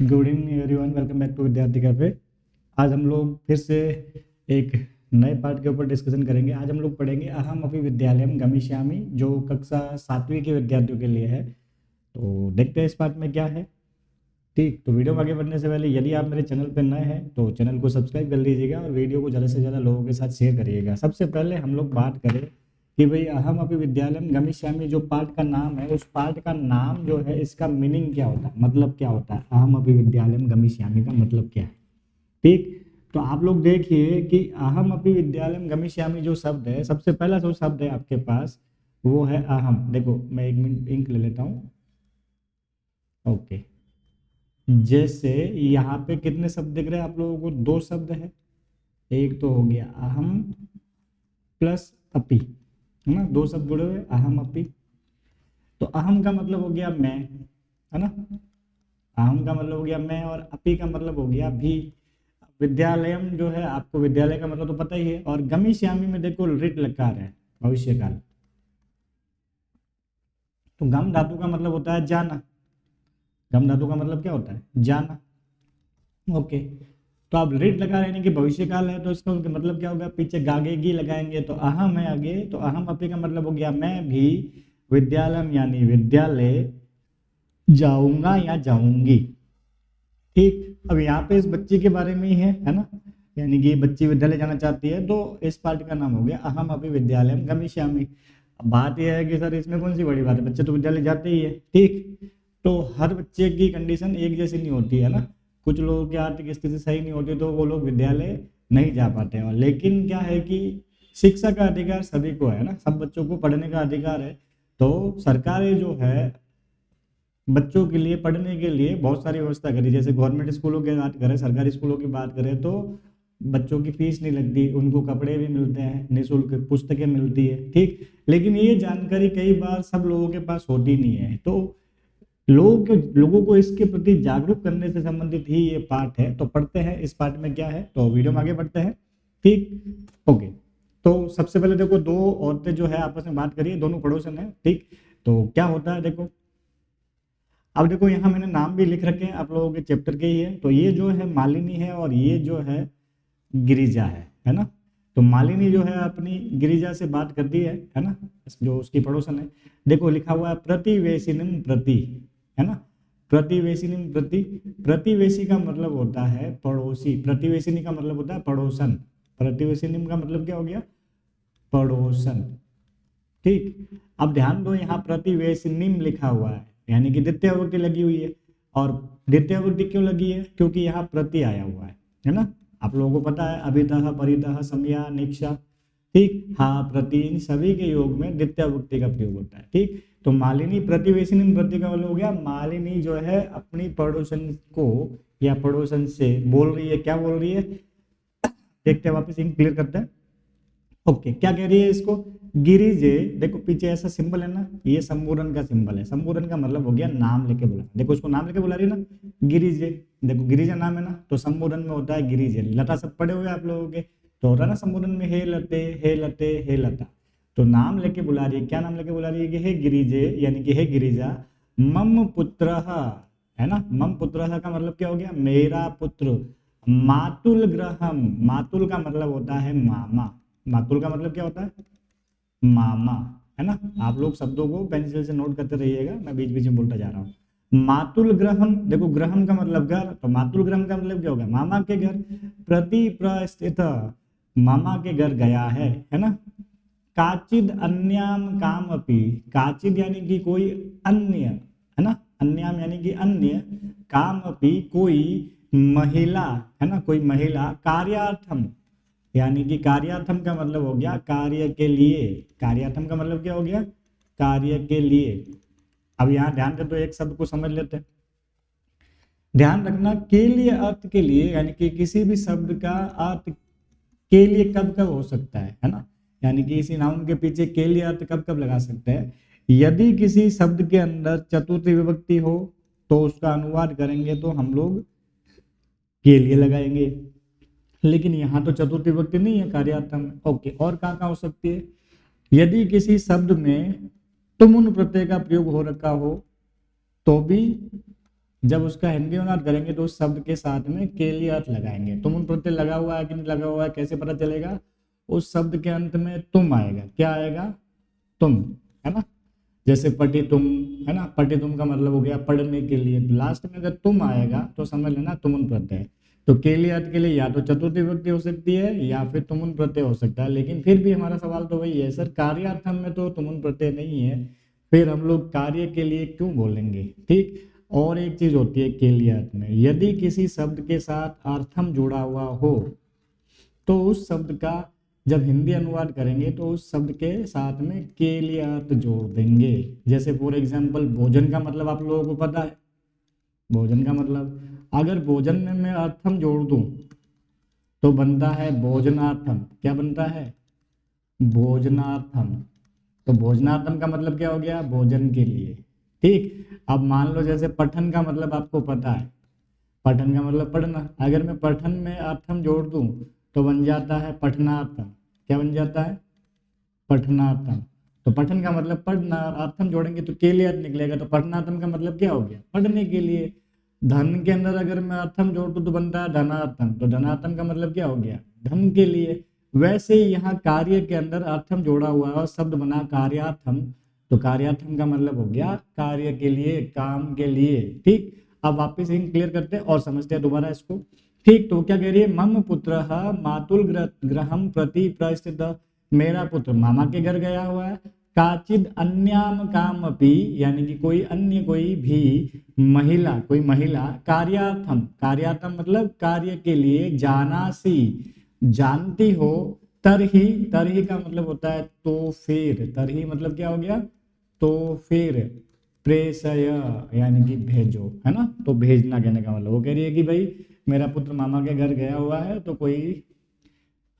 Good evening everyone, welcome back to Vidyarthi Cafe. आज हम लोग फिर से एक नए पार्ट के ऊपर डिस्कशन करेंगे। आज हम लोग पढ़ेंगे अहम अपि विद्यालयम गमिष्यामि, जो कक्षा 7वीं के विद्यार्थियों के लिए है। तो देखते हैं इस पार्ट में क्या है। ठीक, तो वीडियो में आगे बढ़ने से पहले यदि आप मेरे चैनल पर नए हैं तो चैनल को सब्सक्राइब कर लीजिएगा और वीडियो को ज़्यादा से ज़्यादा लोगों के साथ शेयर करिएगा। सबसे पहले हम लोग बात करें कि भाई अहम अपि विद्यालयम गमिष्यामि जो पार्ट का नाम है, उस पार्ट का नाम जो है इसका मीनिंग क्या होता है, मतलब क्या होता है। अहम अपि विद्यालयम गमिष्यामि का मतलब क्या है। ठीक, तो आप लोग देखिए कि अहम अपि विद्यालयम गमिष्यामि जो शब्द है, सबसे पहला जो शब्द है आपके पास वो है अहम। देखो मैं एक मिनट इंक ले लेता हूँ। ओके, जैसे यहाँ पे कितने शब्द दिख रहे हैं आप लोगों को? दो शब्द है। एक तो हो गया अहम प्लस अपि, है ना, दो शब्द जुड़े हुए, अहम अपि। तो अहम का मतलब हो गया मैं, है ना, अहम का मतलब हो गया मैं, और अपि का मतलब हो गया भी। विद्यालयम जो है, आपको विद्यालय का मतलब तो पता ही है। और गमिष्यामि में देखो रिट लकार है, भविष्य काल। तो गम धातु का मतलब होता है जाना। गम धातु का मतलब क्या होता है? जाना। ओके, तो आप रिट लगा रहे हैं कि भविष्य काल है, तो इसका मतलब क्या होगा? पीछे गागेगी लगाएंगे तो अहम है आगे, तो अहम अपि का मतलब हो गया मैं भी विद्यालयम यानी विद्यालय जाऊंगा या जाऊंगी। ठीक, अब यहाँ पे इस बच्ची के बारे में ही है ना, यानी कि बच्ची विद्यालय जाना चाहती है, तो इस पार्ट का नाम हो गया अहम अपि विद्यालयम गमिष्यामि। अब बात यह है कि सर इसमें कौन सी बड़ी बात है, बच्चे तो विद्यालय जाते ही है। ठीक, तो हर बच्चे की कंडीशन एक जैसी नहीं होती है ना। कुछ लोगों की आर्थिक स्थिति सही नहीं होती तो वो लोग विद्यालय नहीं जा पाते हैं। लेकिन क्या है कि शिक्षा का अधिकार सभी को है ना, सब बच्चों को पढ़ने का अधिकार है। तो सरकारें जो है बच्चों के लिए पढ़ने के लिए बहुत सारी व्यवस्था करी। जैसे गवर्नमेंट स्कूलों की बात करें, सरकारी स्कूलों की बात करें, तो बच्चों की फीस नहीं लगती, उनको कपड़े भी मिलते हैं, निःशुल्क पुस्तकें मिलती है। ठीक, लेकिन ये जानकारी कई बार सब लोगों के पास होती नहीं है। तो लोगों को इसके प्रति जागरूक करने से संबंधित ही ये पार्ट है। तो पढ़ते हैं इस पार्ट में क्या है, तो वीडियो में आगे बढ़ते हैं। ठीक, ओके। तो सबसे पहले देखो, दो औरतें जो है आपस में बात करिए, दोनों पड़ोसन है। ठीक, तो क्या होता है देखो, अब देखो यहाँ मैंने नाम भी लिख रखे हैं, आप लोगों के चैप्टर के ही है। तो ये जो है मालिनी है और ये जो है गिरिजा है ना। तो मालिनी जो है अपनी गिरिजा से बात करती है ना, जो उसकी पड़ोसन है। देखो लिखा हुआ है प्रतिवेशिनिम प्रति, है ना, प्रतिवेशिनिम प्रति। प्रतिवेशी का मतलब होता है पड़ोसी, प्रतिवेशिनी का मतलब होता है पड़ोसन, प्रतिवेशिनिम का मतलब क्या हो गया? पड़ोसन। ठीक, अब ध्यान दो, यहाँ प्रतिवेशिनिम लिखा हुआ है, यानी कि द्वितीय विभक्ति लगी हुई है। और द्वितीय विभक्ति क्यों लगी है? क्योंकि यहाँ प्रति आया हुआ है ना। आप लोगों को पता है अभितः परितः समया निक्षा। ठीक, हाँ, प्रति, इन सभी के योग में द्वितीय विभक्ति का प्रयोग होता है। ठीक, तो मालिनी प्रतिवेशिनिम प्रति का मतलब हो गया मालिनी जो है अपनी पड़ोसन को या पड़ोसन से बोल रही है। क्या बोल रही है? देखते हैं, वापस क्लियर करते हैं। ओके, क्या कह रही है इसको? गिरिजे, देखो पीछे ऐसा सिंबल है ना, ये संबोधन का सिंबल है। संबोधन का मतलब हो गया नाम लेके बुलाना। देखो उसको नाम लेके बुला रही है ना, गिरिजे। देखो गिरिजा नाम है ना, तो संबोधन में होता है गिरिजे। लता सब पढ़े हुए आप लोगों के, तो होता है ना संबोधन में हे लते हे लते हे लता। तो नाम लेके बुला रही है। क्या नाम लेके बुला रही है? कि हे गिरिजे, यानी कि हे गिरिजा, मम पुत्र, है ना। मम पुत्र का मतलब क्या हो गया? मेरा पुत्र। मातुल ग्रहम, मातुल का मतलब होता है मामा। मातुल का मतलब क्या होता है? मामा, है ना। आप लोग शब्दों को पेंसिल से नोट करते रहिएगा, मैं बीच बीच में बोलता जा रहा हूँ। मातुल ग्रहम, देखो ग्रहम का मतलब घर, तो मातुल ग्रहम का मतलब क्या होगा? मामा के घर। प्रति प्रस्थित, मामा के घर गया है ना। काचिद अन्याम काम अपी, काचिद यानी कि कोई अन्य, है ना, अन्याम यानी कि अन्य, काम अपी कोई महिला, है ना, कोई महिला, कार्यार्थम, यानी कि कार्यार्थम का मतलब हो गया कार्य के लिए। कार्यार्थम का मतलब क्या हो गया? कार्य के लिए। अब यहाँ ध्यान दे तो एक शब्द को समझ लेते हैं। ध्यान रखना, के लिए अर्थ के लिए, यानी कि किसी भी शब्द का अर्थ के लिए कब कब हो सकता है ना, यानी कि इसी नाउन के पीछे के लिए अर्थ कब कब लगा सकते हैं। यदि किसी शब्द के अंदर चतुर्थी विभक्ति हो तो उसका अनुवाद करेंगे तो हम लोग के लिए लगाएंगे। लेकिन यहाँ तो चतुर्थी विभक्ति नहीं है कार्यार्थम में। ओके, और कहाँ कहाँ हो सकती है? यदि किसी शब्द में तुमुन प्रत्यय का प्रयोग हो रखा हो तो भी जब उसका हिंदी अनुवाद करेंगे तो उस शब्द के साथ में के लिए अर्थ लगाएंगे। तुमुन प्रत्यय लगा हुआ है कि नहीं लगा हुआ है, कैसे पता चलेगा? उस शब्द के अंत में तुम आएगा। क्या आएगा? तुम, है ना। जैसे पढ़ी तुम, है ना, पढ़ी तुम का मतलब हो गया पढ़ने के लिए। लास्ट में अगर तुम आएगा तो समझ लेना तुमुन प्रत्यय है। तो के लिए अर्थ के लिए या तो चतुर्थी विभक्ति हो सकती है या फिर तुमुन प्रत्यय हो सकता है। लेकिन फिर भी हमारा सवाल तो वही है, सर कार्यार्थम में तो तुमुन प्रत्यय नहीं है, फिर हम लोग कार्य के लिए क्यों बोलेंगे? ठीक। और एक चीज होती है के लिए अर्थ में, यदि किसी शब्द के साथ अर्थम जुड़ा हुआ हो तो उस शब्द का जब हिंदी अनुवाद करेंगे तो उस शब्द के साथ में के लिए अर्थ जोड़ देंगे। जैसे फॉर एग्जाम्पल भोजन का मतलब आप लोगों को पता है। भोजन का मतलब अगर भोजन में मैं अर्थम जोड़ दूं तो बनता है भोजनार्थम। क्या बनता है? भोजनार्थम। तो भोजनार्थम का मतलब क्या हो गया? भोजन के लिए। ठीक। अब मान लो जैसे पठन का मतलब आपको पता है, पठन का मतलब पढ़ना। अगर मैं पठन में अर्थम जोड़ दूं तो बन जाता है पठनार्थम। क्या बन जाता है? पठनार्थम। तो पठन का मतलब पढ़ना, और अर्थम जोड़ेंगे तो के लिए अर्थ निकलेगा। तो पठनार्थम का मतलब क्या हो गया? पढ़ने के लिए। धन के अंदर अगर मैं अर्थम जोड़ दूं तो बनता है धनार्थम। तो धनार्थम का मतलब क्या हो गया? धन के लिए। वैसे ही यहाँ कार्य के अंदर अर्थम जोड़ा हुआ है और शब्द बना कार्यार्थम। तो कार्यार्थम का मतलब हो गया कार्य के लिए, काम के लिए। ठीक। अब वापिस इन क्लियर करते हैं और समझते हैं दोबारा इसको। ठीक। तो क्या कह रही है? मम पुत्र मातुल ग्रहम प्रति प्रस्थित। मेरा पुत्र मामा के घर गया हुआ है। काचिद अन्याम काम अपि, यानी कि कोई अन्य कोई भी महिला, कोई महिला कार्यार्थम, कार्यार्थम मतलब कार्य के लिए, जानासी जानती हो, तरही, तरही का मतलब होता है तो फिर, तरही मतलब क्या हो गया? तो फिर, प्रेषय यानी कि भेजो, है ना। तो भेजना कहने का मतलब, वो कह रही है कि भाई मेरा पुत्र मामा के घर गया हुआ है तो कोई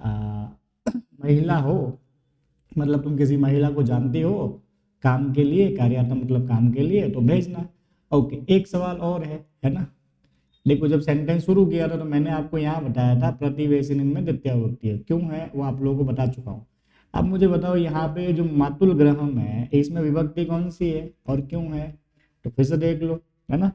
आ, महिला हो, मतलब तुम किसी महिला को जानती हो काम के लिए, कार्यार्थम मतलब काम के लिए, तो भेजना। ओके। एक सवाल और है ना। देखो जब सेंटेंस शुरू किया था तो मैंने आपको यहाँ बताया था प्रतिवेशन में द्वितीय विभक्ति है, क्यों है वो आप लोगों को बता चुका हूँ। अब मुझे बताओ यहाँ पे जो मातुल ग्रहम है इसमें विभक्ति कौन सी है और क्यों है? तो फिर से देख लो, है ना।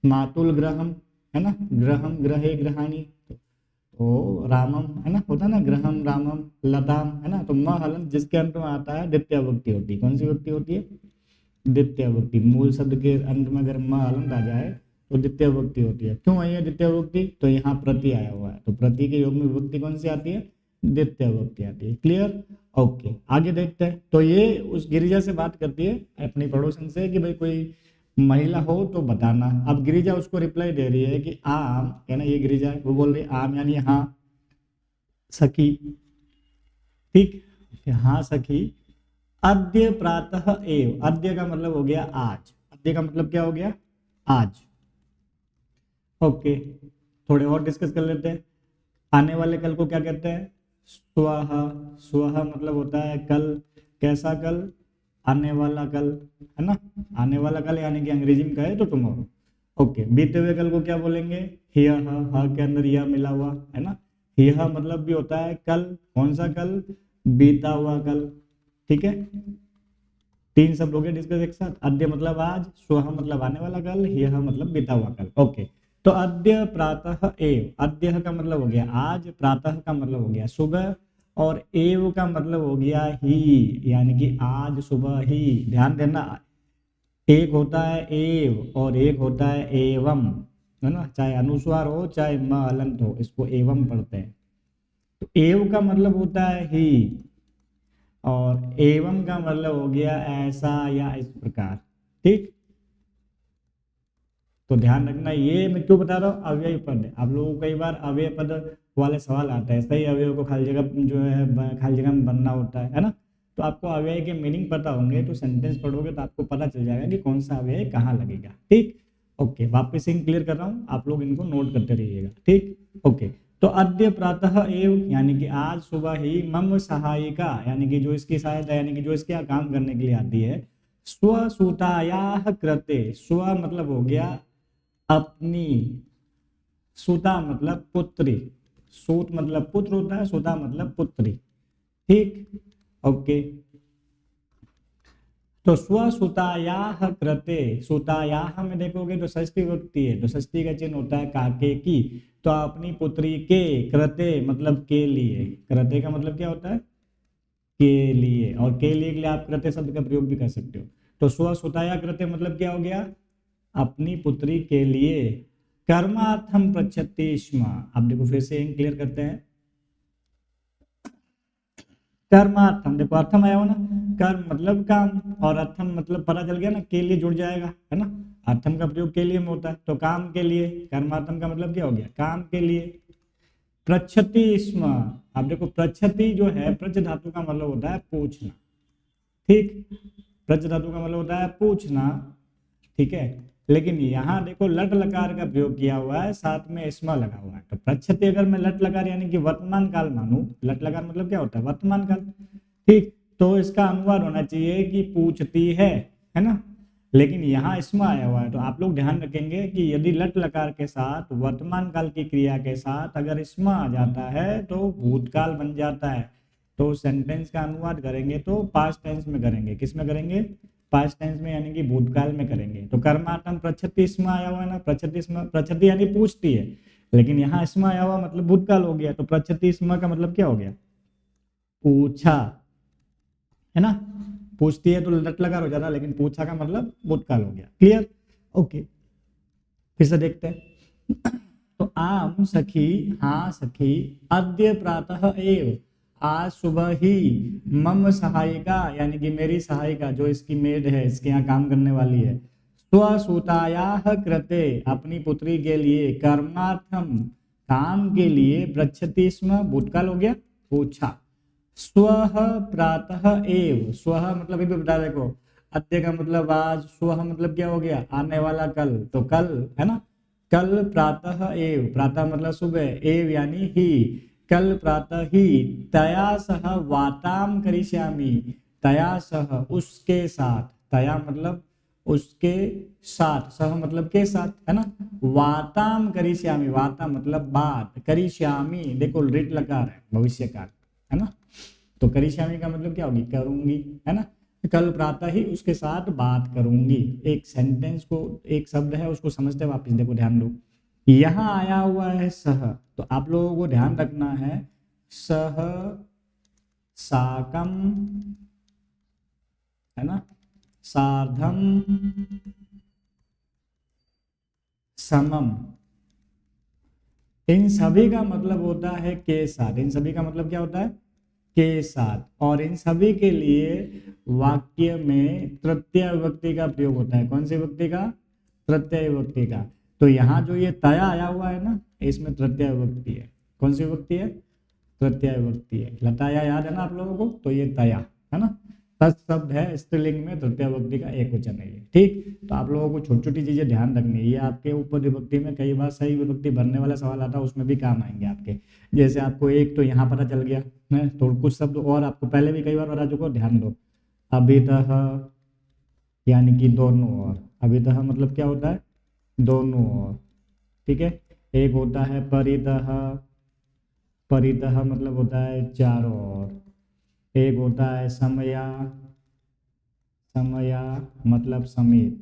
मातुल ग्रहम, है ना, ग्रहम ग्रहे ग्रहाणी, तो रामम, है ना, होता है ना, ग्रहम रामम लताम, है ना। तो म हलन जिसके अंत में आता है द्वितीय विभक्ति होती है। कौन सी विभक्ति होती है? द्वितीय विभक्ति। मूल शब्द के अंत में अगर म हलन आ जाए तो द्वितीय विभक्ति होती है। क्यों आई है द्वितीय विभक्ति? तो यहाँ प्रति आया हुआ है, तो प्रति के योग में विभक्ति कौन सी आती है? द्वितीय विभक्ति आती है। क्लियर? ओके। आगे देखते हैं। तो ये उस गिरिजा से बात करती है अपनी पड़ोसन से कि भाई कोई महिला हो तो बताना। अब गिरिजा उसको रिप्लाई दे रही है कि आम, है ना, ये गिरिजा है, वो बोल रही है आम यानी हाँ सखी। ठीक। हाँ सखी। अद्य प्रातः एव, अद्य का मतलब हो गया आज, अद्य का मतलब क्या हो गया? आज। ओके। थोड़े और डिस्कस कर लेते हैं। आने वाले कल को क्या कहते हैं? स्वह। स्वह मतलब होता है कल। कैसा कल? आने वाला कल, है ना। आने वाला कल यानी कि अंग्रेजी में कहे तो टुमारो। ओके। बीते हुए कल को क्या बोलेंगे? हियह, ह के अंदर यह मिला हुआ है ना। हियह मतलब भी होता है कल। कौन सा कल? बीता हुआ कल। ठीक है। तीन शब्द हो गए डिस्कस एक साथ। अद्य मतलब आज, स्वह मतलब आने वाला कल, यह मतलब बीता हुआ कल। ओके। तो अद्य प्रातः एव, अद्य का मतलब हो गया आज, प्रातः का मतलब हो गया सुबह, और एव का मतलब हो गया ही, यानी कि आज सुबह ही। ध्यान देना, एक होता है एव और एक होता है एवं, है ना। चाहे अनुस्वार हो चाहे म हलंत हो, इसको एवं पढ़ते हैं। तो एव का मतलब होता है ही, और एवं का मतलब हो गया ऐसा या इस प्रकार। ठीक। तो ध्यान रखना, ये मैं क्यों बता रहा हूँ, अव्यय पद है। आप लोगों को कई बार अव्यय पद वाले सवाल आता है, सही अवयव को खाली जगह जो है खाली जगह में बनना होता है ना। तो आपको अव्यय के मीनिंग पता होंगे तो सेंटेंस पढ़ोगे तो आपको पता चल जाएगा कि कौन सा अव्यय कहाँ लगेगा। ठीक। ओके। वापस इन क्लियर कर रहा हूँ, आप लोग इनको नोट करते रहिएगा। ठीक। ओके। तो अद्य प्रातः एव यानी कि आज सुबह ही, मम सहायिका यानी कि जो इसकी सहायता, यानी कि जो इसके यहाँ काम करने के लिए आती है, स्वसुतायाः कृते, स्व मतलब हो गया अपनी, सुता मतलब पुत्री, सूत मतलब पुत्र होता है, सुता मतलब पुत्री। ठीक। ओके। तो स्वसुतायाह कृते, सुतायाह में देखोगे तो षष्ठी विभक्ति है, तो षष्ठी का चिन्ह होता है काके की। तो अपनी पुत्री के कृते मतलब के लिए, कृते का मतलब क्या होता है के लिए, और के लिए आप कृते शब्द का प्रयोग भी कर सकते हो। तो स्वसुताया कृते मतलब क्या हो गया, अपनी पुत्री के लिए। कर्मार्थम पृच्छति स्म, आप देखो फिर से क्लियर करते हैं। कर्मार्थम, देखो अर्थम आया हो ना, कर्म मतलब काम, और अर्थम मतलब पता चल गया ना, के लिए जुड़ जाएगा, है ना। अर्थम का प्रयोग के लिए में होता है, तो काम के लिए। कर्मार्थम का मतलब क्या हो गया, काम के लिए। पृच्छति स्म, अब देखो पृच्छति जो है, प्रच धातु का मतलब होता है पूछना, ठीक। प्रच धातु का मतलब होता है पूछना, ठीक है। लेकिन यहाँ देखो लट लकार का प्रयोग किया हुआ है, साथ में स्म लगा हुआ है। तो पृच्छति अगर मैं लट लकार यानी कि वर्तमान काल मानूं, लट लकार मतलब क्या होता है, वर्तमान काल, ठीक। तो इसका अनुवाद होना चाहिए कि पूछती है ना। लेकिन यहाँ स्म आया हुआ है, तो आप लोग ध्यान रखेंगे कि यदि लट लकार के साथ वर्तमान काल की क्रिया के साथ अगर स्म आ जाता है तो भूतकाल बन जाता है। तो सेंटेंस का अनुवाद करेंगे तो पास्ट टेंस में करेंगे, किस में करेंगे, पास्ट टेंस में यानी कि भूतकाल में करेंगे। तो कर्माटम पृच्छति स्म आया हुआ है ना, पृच्छति स्म, पृच्छति यानी पूछती है, लेकिन यहाँ स्म आया हुआ मतलब भूतकाल हो गया। तो पृच्छति स्म का मतलब क्या हो गया, पूछा, है ना। पूछती है तो लट लगा हो जाता, लेकिन पूछा का मतलब भूतकाल हो गया। Clear, okay. फिर से देखते हैं। तो आम सखी, हाँ सखी, अद्य प्रातः एव, आज सुबह ही, मम सहायिका यानी कि मेरी सहायिका, जो इसकी मेड है, इसके यहाँ काम करने वाली है, स्वसुतायाः कृते अपनी पुत्री के लिए, कर्मार्थम काम के लिए, पृच्छति स्म भूतकाल हो गया, पूछा। स्वः प्रातः एव, स्वः मतलब भी बता देखो, अद्य का मतलब आज, स्वः मतलब क्या हो गया, आने वाला कल, तो कल, है ना। कल प्रातः एव, प्रातः मतलब सुबह, एव यानी ही, कल प्रातः ही, तया सह वाताम करिष्यामि, तया सह उसके साथ, तया मतलब उसके साथ, सह मतलब के साथ, है ना। वाताम करिष्यामि, वाता मतलब बात, करिष्यामि देखो रिट लकार है, भविष्य काल, है ना। तो करिष्यामि का मतलब क्या होगी, करूंगी, है ना। कल प्रातः ही उसके साथ बात करूंगी। एक सेंटेंस को, एक शब्द है उसको समझते वापस देखो, ध्यान दो। यहाँ आया हुआ है सह, तो आप लोगों को ध्यान रखना है, सह साकम, है ना, सार्धम समम, इन सभी का मतलब होता है के साथ। इन सभी का मतलब क्या होता है, के साथ। और इन सभी के लिए वाक्य में तृतीय विभक्ति का प्रयोग होता है। कौन सी विभक्ति का, तृतीय विभक्ति का। तो यहाँ जो ये तया आया हुआ है ना, इसमें तृतीय विभक्ति है। कौन सी विभक्ति है, तृतीय विभक्ति है। लताया याद है ना आप लोगों को, तो ये तया, है ना। तत् शब्द है, स्त्रीलिंग में तृतीय विभक्ति का एक वचन है ये, ठीक। तो आप लोगों को छोटी छोटी चीजें ध्यान रखनी है, ये आपके ऊपर विभक्ति में कई बार सही विभक्ति भरने वाला सवाल आता है, उसमें भी काम आएंगे आपके। जैसे आपको एक तो यहाँ पता चल गया है, तो कुछ शब्द और आपको पहले भी कई बार बता चुका, ध्यान दो। अभितः यानी कि दोनों ओर, अभितः मतलब क्या होता है, दोनों ओर, ठीक है। एक होता है परितः, परितः मतलब होता है चारों ओर। एक होता है समया, समया मतलब समेत,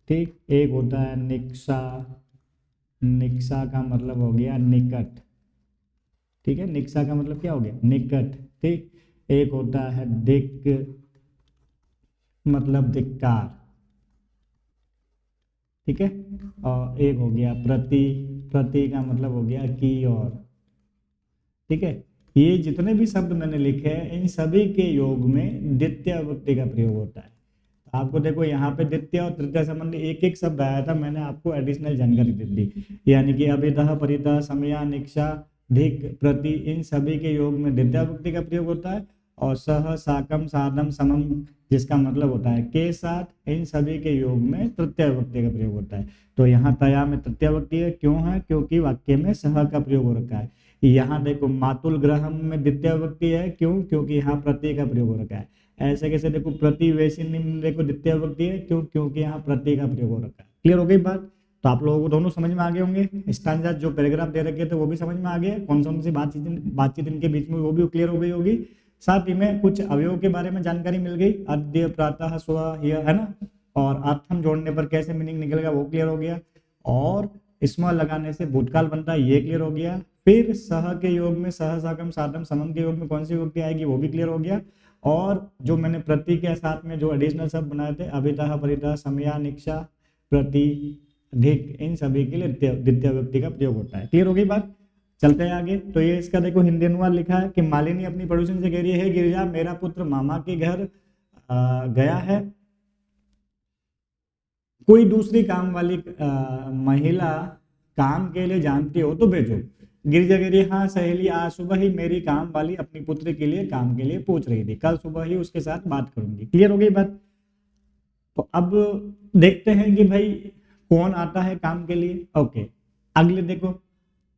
ठीक। एक होता है निक्षा, निक्षा का मतलब हो गया निकट, ठीक है। निक्षा का मतलब क्या हो गया, निकट, ठीक। एक होता है दिक मतलब धिक्कार, ठीक है। और एक हो गया प्रति, प्रति का मतलब हो गया की और, ठीक है। ये जितने भी शब्द मैंने लिखे हैं, इन सभी के योग में द्वितीय विभक्ति का प्रयोग होता है। आपको देखो यहाँ पे द्वितीय और तृतीय संबंधी एक एक शब्द आया था, मैंने आपको एडिशनल जानकारी दे दी, यानी कि अभितः, परितः, समया, निक्षा, धिक, प्रति, इन सभी के योग में द्वितीय विभक्ति का प्रयोग होता है। और सह, साकम, साधम, समम, जिसका मतलब होता है के साथ, इन सभी के योग में तृतीय विभक्ति का प्रयोग होता है। तो यहाँ तया में तृतीय विभक्ति है, क्यों है, क्योंकि वाक्य में सह का प्रयोग हो रखा है। यहाँ देखो मातुल ग्रहम में द्वितीय विभक्ति है, क्यों, क्योंकि यहाँ प्रत्यय का प्रयोग हो रखा है। ऐसे कैसे देखो प्रतिवेशिनी में देखो द्वितीय विभक्ति है, क्यों, क्योंकि यहाँ प्रत्यय का प्रयोग हो रखा है। क्लियर हो गई बात। तो आप लोगों को दोनों समझ में आ गए होंगे, स्टैंजा जो पैराग्राफ दे रखे थे वो भी समझ में आ गए, कौन सी बातचीत इनके बीच में वो भी क्लियर हो गई होगी। साथ ही में कुछ अवयवों के बारे में जानकारी मिल गई, अद्य, प्रातः, स्व, ह्यः, है ना। और अर्थम जोड़ने पर कैसे मीनिंग निकलेगा वो क्लियर हो गया, और स्म लगाने से भूतकाल बनता है ये क्लियर हो गया। फिर सह के योग में सह, साकम, साधम, समम के योग में कौन सी विभक्ति आएगी वो भी क्लियर हो गया। और जो मैंने प्रति के साथ में जो एडिशनल शब्द बनाए थे, अभितः, परितः, समया, निक्षा, प्रति, अधिक, इन सभी के लिए द्वितीय विभक्ति का प्रयोग होता है। क्लियर हो गई बात। चलते हैं आगे। तो ये इसका देखो हिंदी अनुवाद लिखा है कि मालिनी अपनी पड़ोसन से कह रही है, गिरिजा मेरा पुत्र मामा के घर गया है, कोई दूसरी काम वाली महिला काम के लिए जानती हो तो भेजो। गिरिजा कह रही है, हाँ सहेली, आज सुबह ही मेरी काम वाली अपनी पुत्री के लिए काम के लिए पूछ रही थी, कल सुबह ही उसके साथ बात करूंगी। क्लियर हो गई बात। तो अब देखते हैं कि भाई कौन आता है काम के लिए। ओके, अगले देखो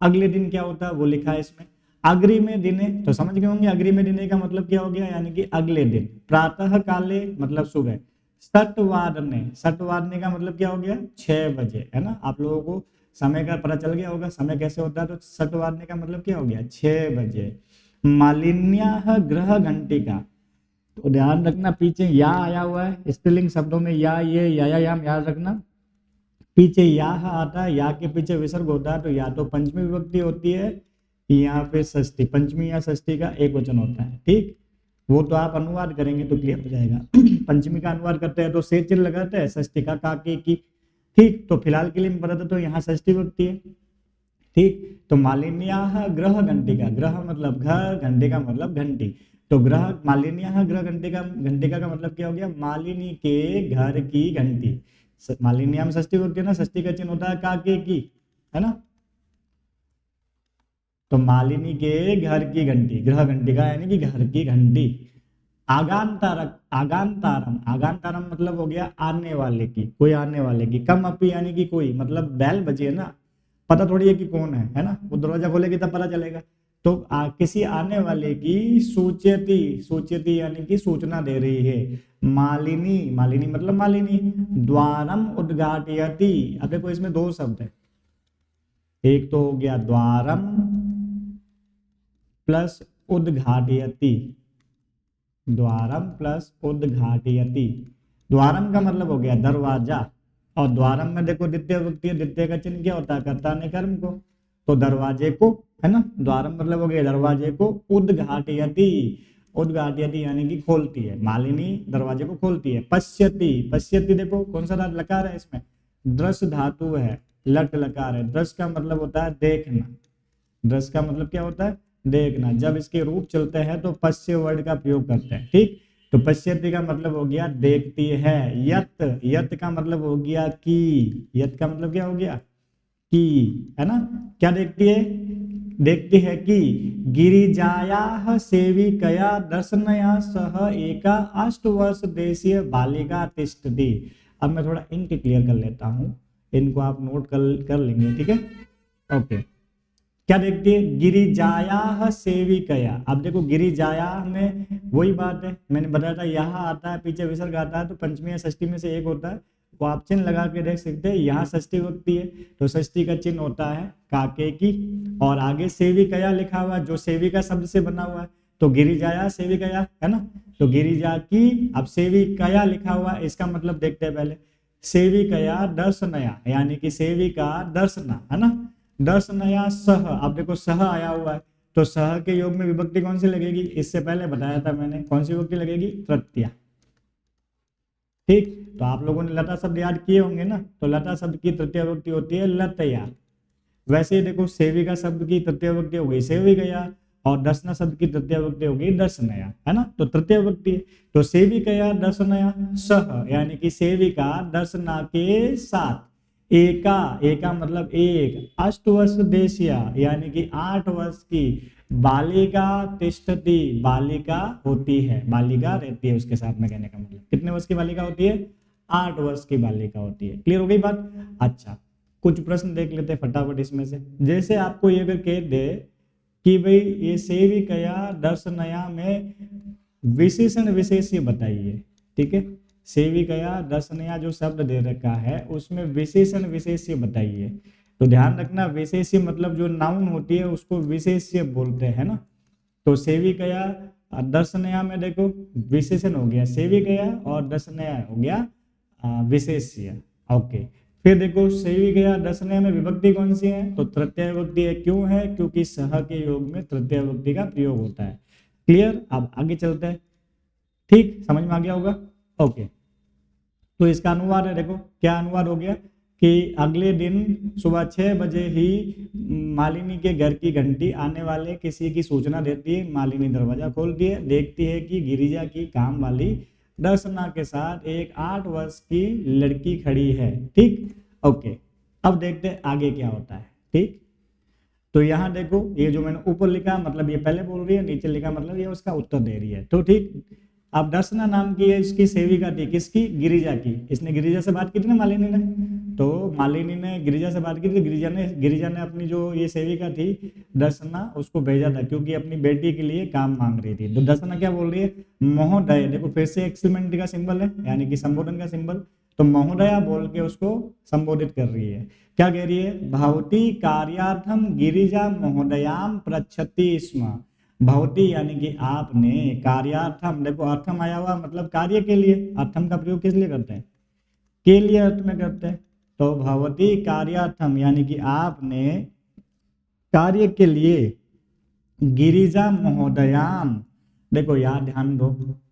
अगले दिन क्या होता है वो लिखा है इसमें, अग्रिमे दिने, तो समझ गए होंगे अग्रिमे दिने का मतलब क्या हो गया, यानी कि अगले दिन। प्रातः काले मतलब सुबह, सटवादने, सटवादने का मतलब क्या हो गया 6 बजे, है ना। आप लोगों को समय का पता चल गया होगा समय कैसे होता है, तो सटवादने का मतलब क्या हो गया 6 बजे। मालिन्या ग्रह घंटिका, तो ध्यान रखना पीछे या आया हुआ है, स्त्रीलिंग शब्दों में या, ये, याम याद रखना। पीछे या आता है, या के पीछे विसर्ग होता है, तो या तो पंचमी विभक्ति होती है या फिर षष्ठी, पंचमी या षष्ठी का एक वचन होता है। ठीक, वो तो आप अनुवाद करेंगे तो क्लियर हो जाएगा। पंचमी का अनुवाद करते हैं तो से चिन्ह लगाते हैं, षष्ठी का काके की। ठीक, तो फिलहाल के लिए मैं बता देता हूँ यहाँ षष्ठी विभक्ति है। ठीक, तो मालिन्या ग्रह घंटिका, ग्रह मतलब घर, घंटिका मतलब घंटी, तो ग्रह मालिन्या ग्रह घंटिका, घंटिका का मतलब क्या हो गया मालिनी के घर की घंटी। मालिन्या में षष्ठी विभक्ति है ना, षष्ठी का चिन्ह होता है काके की, है ना। तो मालिनी के घर की घंटी, ग्रह घंटिका यानी कि घर की घंटी। आगांतारक, आगांतारम, आगांतारम मतलब हो गया आने वाले की, कोई आने वाले की। कम अपी यानी कि कोई, मतलब बैल बजी है ना, पता थोड़ी है कि कौन है ना, वो दरवाजा खोलेगी तब पता चलेगा। तो किसी आने वाले की सूचयति, सूचयति यानी कि सूचना दे रही है। मालिनी, मालिनी मतलब मालिनी। द्वारम उद्घाटयति, अब देखो इसमें दो शब्द है, एक तो हो गया द्वारम प्लस उद्घाटयति, द्वारम प्लस उद्घाटयति। द्वारम का मतलब हो गया दरवाजा, और द्वारम में देखो द्वितीय विभक्ति है, द्वितीय का चिन्ह क्या होता है कर्ता ने कर्म को, तो दरवाजे को, है ना। द्वारम मतलब हो गया दरवाजे को, उद्घाटयति, उद्घाटयति यानी कि खोलती है, मालिनी दरवाजे को खोलती है। पश्यति, पश्यति देखो कौन सा लकार है इसमें, दृश्य धातु है, लट लकार है। दृश्य का मतलब होता है देखना, दृश्य का मतलब क्या होता है देखना। जब इसके रूप चलते हैं तो पश्य वर्ड का प्रयोग करते हैं। ठीक, तो पश्यति का मतलब हो गया देखती है। यत, यत का मतलब हो गया की, यत का मतलब क्या हो गया की, है ना। क्या देखती है, देखती है कि गिरिजाया सेविकया दर्शनया सह एका 8 वर्ष देशीय बालिका तिष्ठति। अब मैं थोड़ा इनके क्लियर कर लेता हूं, इनको आप नोट कर लेंगे, ठीक है। ओके, क्या देखती है गिरिजाया सेविकया। अब देखो गिरिजाया में वही बात है, मैंने बताया था यहाँ आता है पीछे विसर्ग आता है, तो पंचमी या षष्ठी में से एक होता है, वो आप चिन्ह लगा के देख सकते हैं। यहाँ षष्ठी विभक्ति है तो षष्ठी का चिन्ह होता है काके की, और आगे सेविकया लिखा हुआ है जो सेविका शब्द से बना हुआ है, तो गिरिजाया सेविकया, है ना। तो गिरिजा की, अब सेविकया लिखा हुआ है, इसका मतलब देखते हैं पहले। सेविकया दर्शनया यानी कि सेविका दर्शना, है ना। दर्शनया सह, अब देखो सह आया हुआ है, तो सह के योग में विभक्ति कौन सी लगेगी, इससे पहले बताया था मैंने, कौन सी विभक्ति लगेगी तृतीया। ठीक, तो आप लोगों ने लता शब्द याद किए होंगे ना, तो लता शब्द की तृतीय विभक्ति होती है लतया। वैसे ही देखो सेविका शब्द की तृतीय विभक्ति हो गई सेविकया, और दर्शना शब्द की तृतीय विभक्ति हो गई दर्शनया, है ना। तो तृतीय विभक्ति, तो सेविकया दर्शनया सह यानी कि सेविका दर्शना के साथ, एका, एका मतलब एक, 8 वर्ष देशिया यानी कि 8 वर्ष की, बालिका तिष्ठति बालिका होती है, बालिका रहती है उसके साथ में, कहने का मतलब कितने वर्ष की बालिका होती है 8 वर्ष की बालिका होती है। क्लियर हो गई बात। अच्छा, कुछ प्रश्न देख लेते हैं फटाफट इसमें से। जैसे आपको ये अगर कह दे कि भाई ये सेविकया दर्शनया में विशेषण विशेष्य बताइए, ठीक है। सेविकया दर्शनया जो शब्द दे रखा है उसमें विशेषण विशेष्य बताइए, तो ध्यान रखना विशेष्य मतलब जो नाउन होती है उसको विशेष्य बोलते हैं ना। तो सेविकया दर्शनया में देखो विशेषण हो गया सेवी गया और दर्शनया हो गया विशेष्य। ओके, फिर देखो सेवी गया दर्शनया में विभक्ति कौन सी है, तो तृतीय विभक्ति है। क्यों है, क्योंकि सह के योग में तृतीय विभक्ति का प्रयोग होता है। क्लियर, अब आगे चलते हैं। ठीक, समझ में आ गया होगा। ओके, तो इसका अनुवाद है, देखो क्या अनुवाद हो गया कि अगले दिन सुबह 6 बजे ही मालिनी के घर की घंटी आने वाले किसी की सूचना देती है। मालिनी दरवाजा खोलती है, देखती है कि गिरिजा की काम वाली दर्शना के साथ एक 8 वर्ष की लड़की खड़ी है। ठीक, ओके, अब देखते हैं आगे क्या होता है। ठीक, तो यहाँ देखो ये जो मैंने ऊपर लिखा मतलब ये पहले बोल रही है, नीचे लिखा मतलब ये उसका उत्तर दे रही है। तो ठीक, अब दर्शना नाम की है इसकी सेविका थी, किसकी, गिरिजा की। इसने गिरिजा से बात की थी ना मालिनी ने, तो मालिनी ने गिरिजा से बात की थी। गिरिजा ने अपनी जो ये सेविका थी दर्शना उसको भेजा था, क्योंकि अपनी बेटी के लिए काम मांग रही थी। तो दर्शना क्या बोल रही है, महोदय, देखो फिर से एक्सक्लेमेंट का सिंबल है, यानी कि संबोधन का सिंबल। तो महोदया बोल के उसको संबोधित कर रही है। क्या कह रही है, भवती कार्यार्थम गिरिजा महोदयाम पृच्छति स्म। भवती यानी कि आपने, कार्यार्थम, देखो अर्थम आया हुआ मतलब कार्य के लिए। अर्थम का प्रयोग किस लिए करते हैं, के लिए अर्थ में करते हैं। तो भवती कार्यार्थम यानी कि आपने कार्य के लिए गिरिजा महोदयाम, देखो यार ध्यान दो,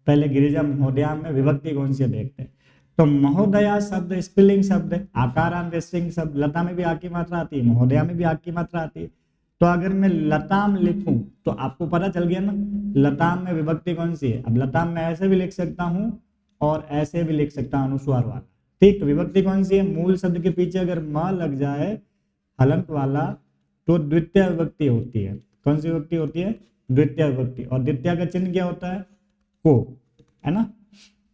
पहले गिरिजा महोदयाम में विभक्ति कौन सी है देखते हैं। तो महोदया शब्द स्त्रीलिंग शब्द है, आकारांत स्त्रीलिंग शब्द। लता में भी आ की मात्रा आती है, महोदया में भी आ की मात्रा आती है। तो अगर मैं लताम लिखूं तो आपको पता चल गया ना लताम में विभक्ति कौन सी है। अब लताम में ऐसे भी लिख सकता हूं और ऐसे भी लिख सकता हूं अनुस्वार वाला। ठीक, तो विभक्ति कौन सी है, मूल शब्द के पीछे अगर म लग जाए हलंत वाला तो द्वितीय विभक्ति होती है। कौन सी विभक्ति होती है, द्वितीय विभक्ति। और द्वितीय का चिन्ह क्या होता है, को, है ना।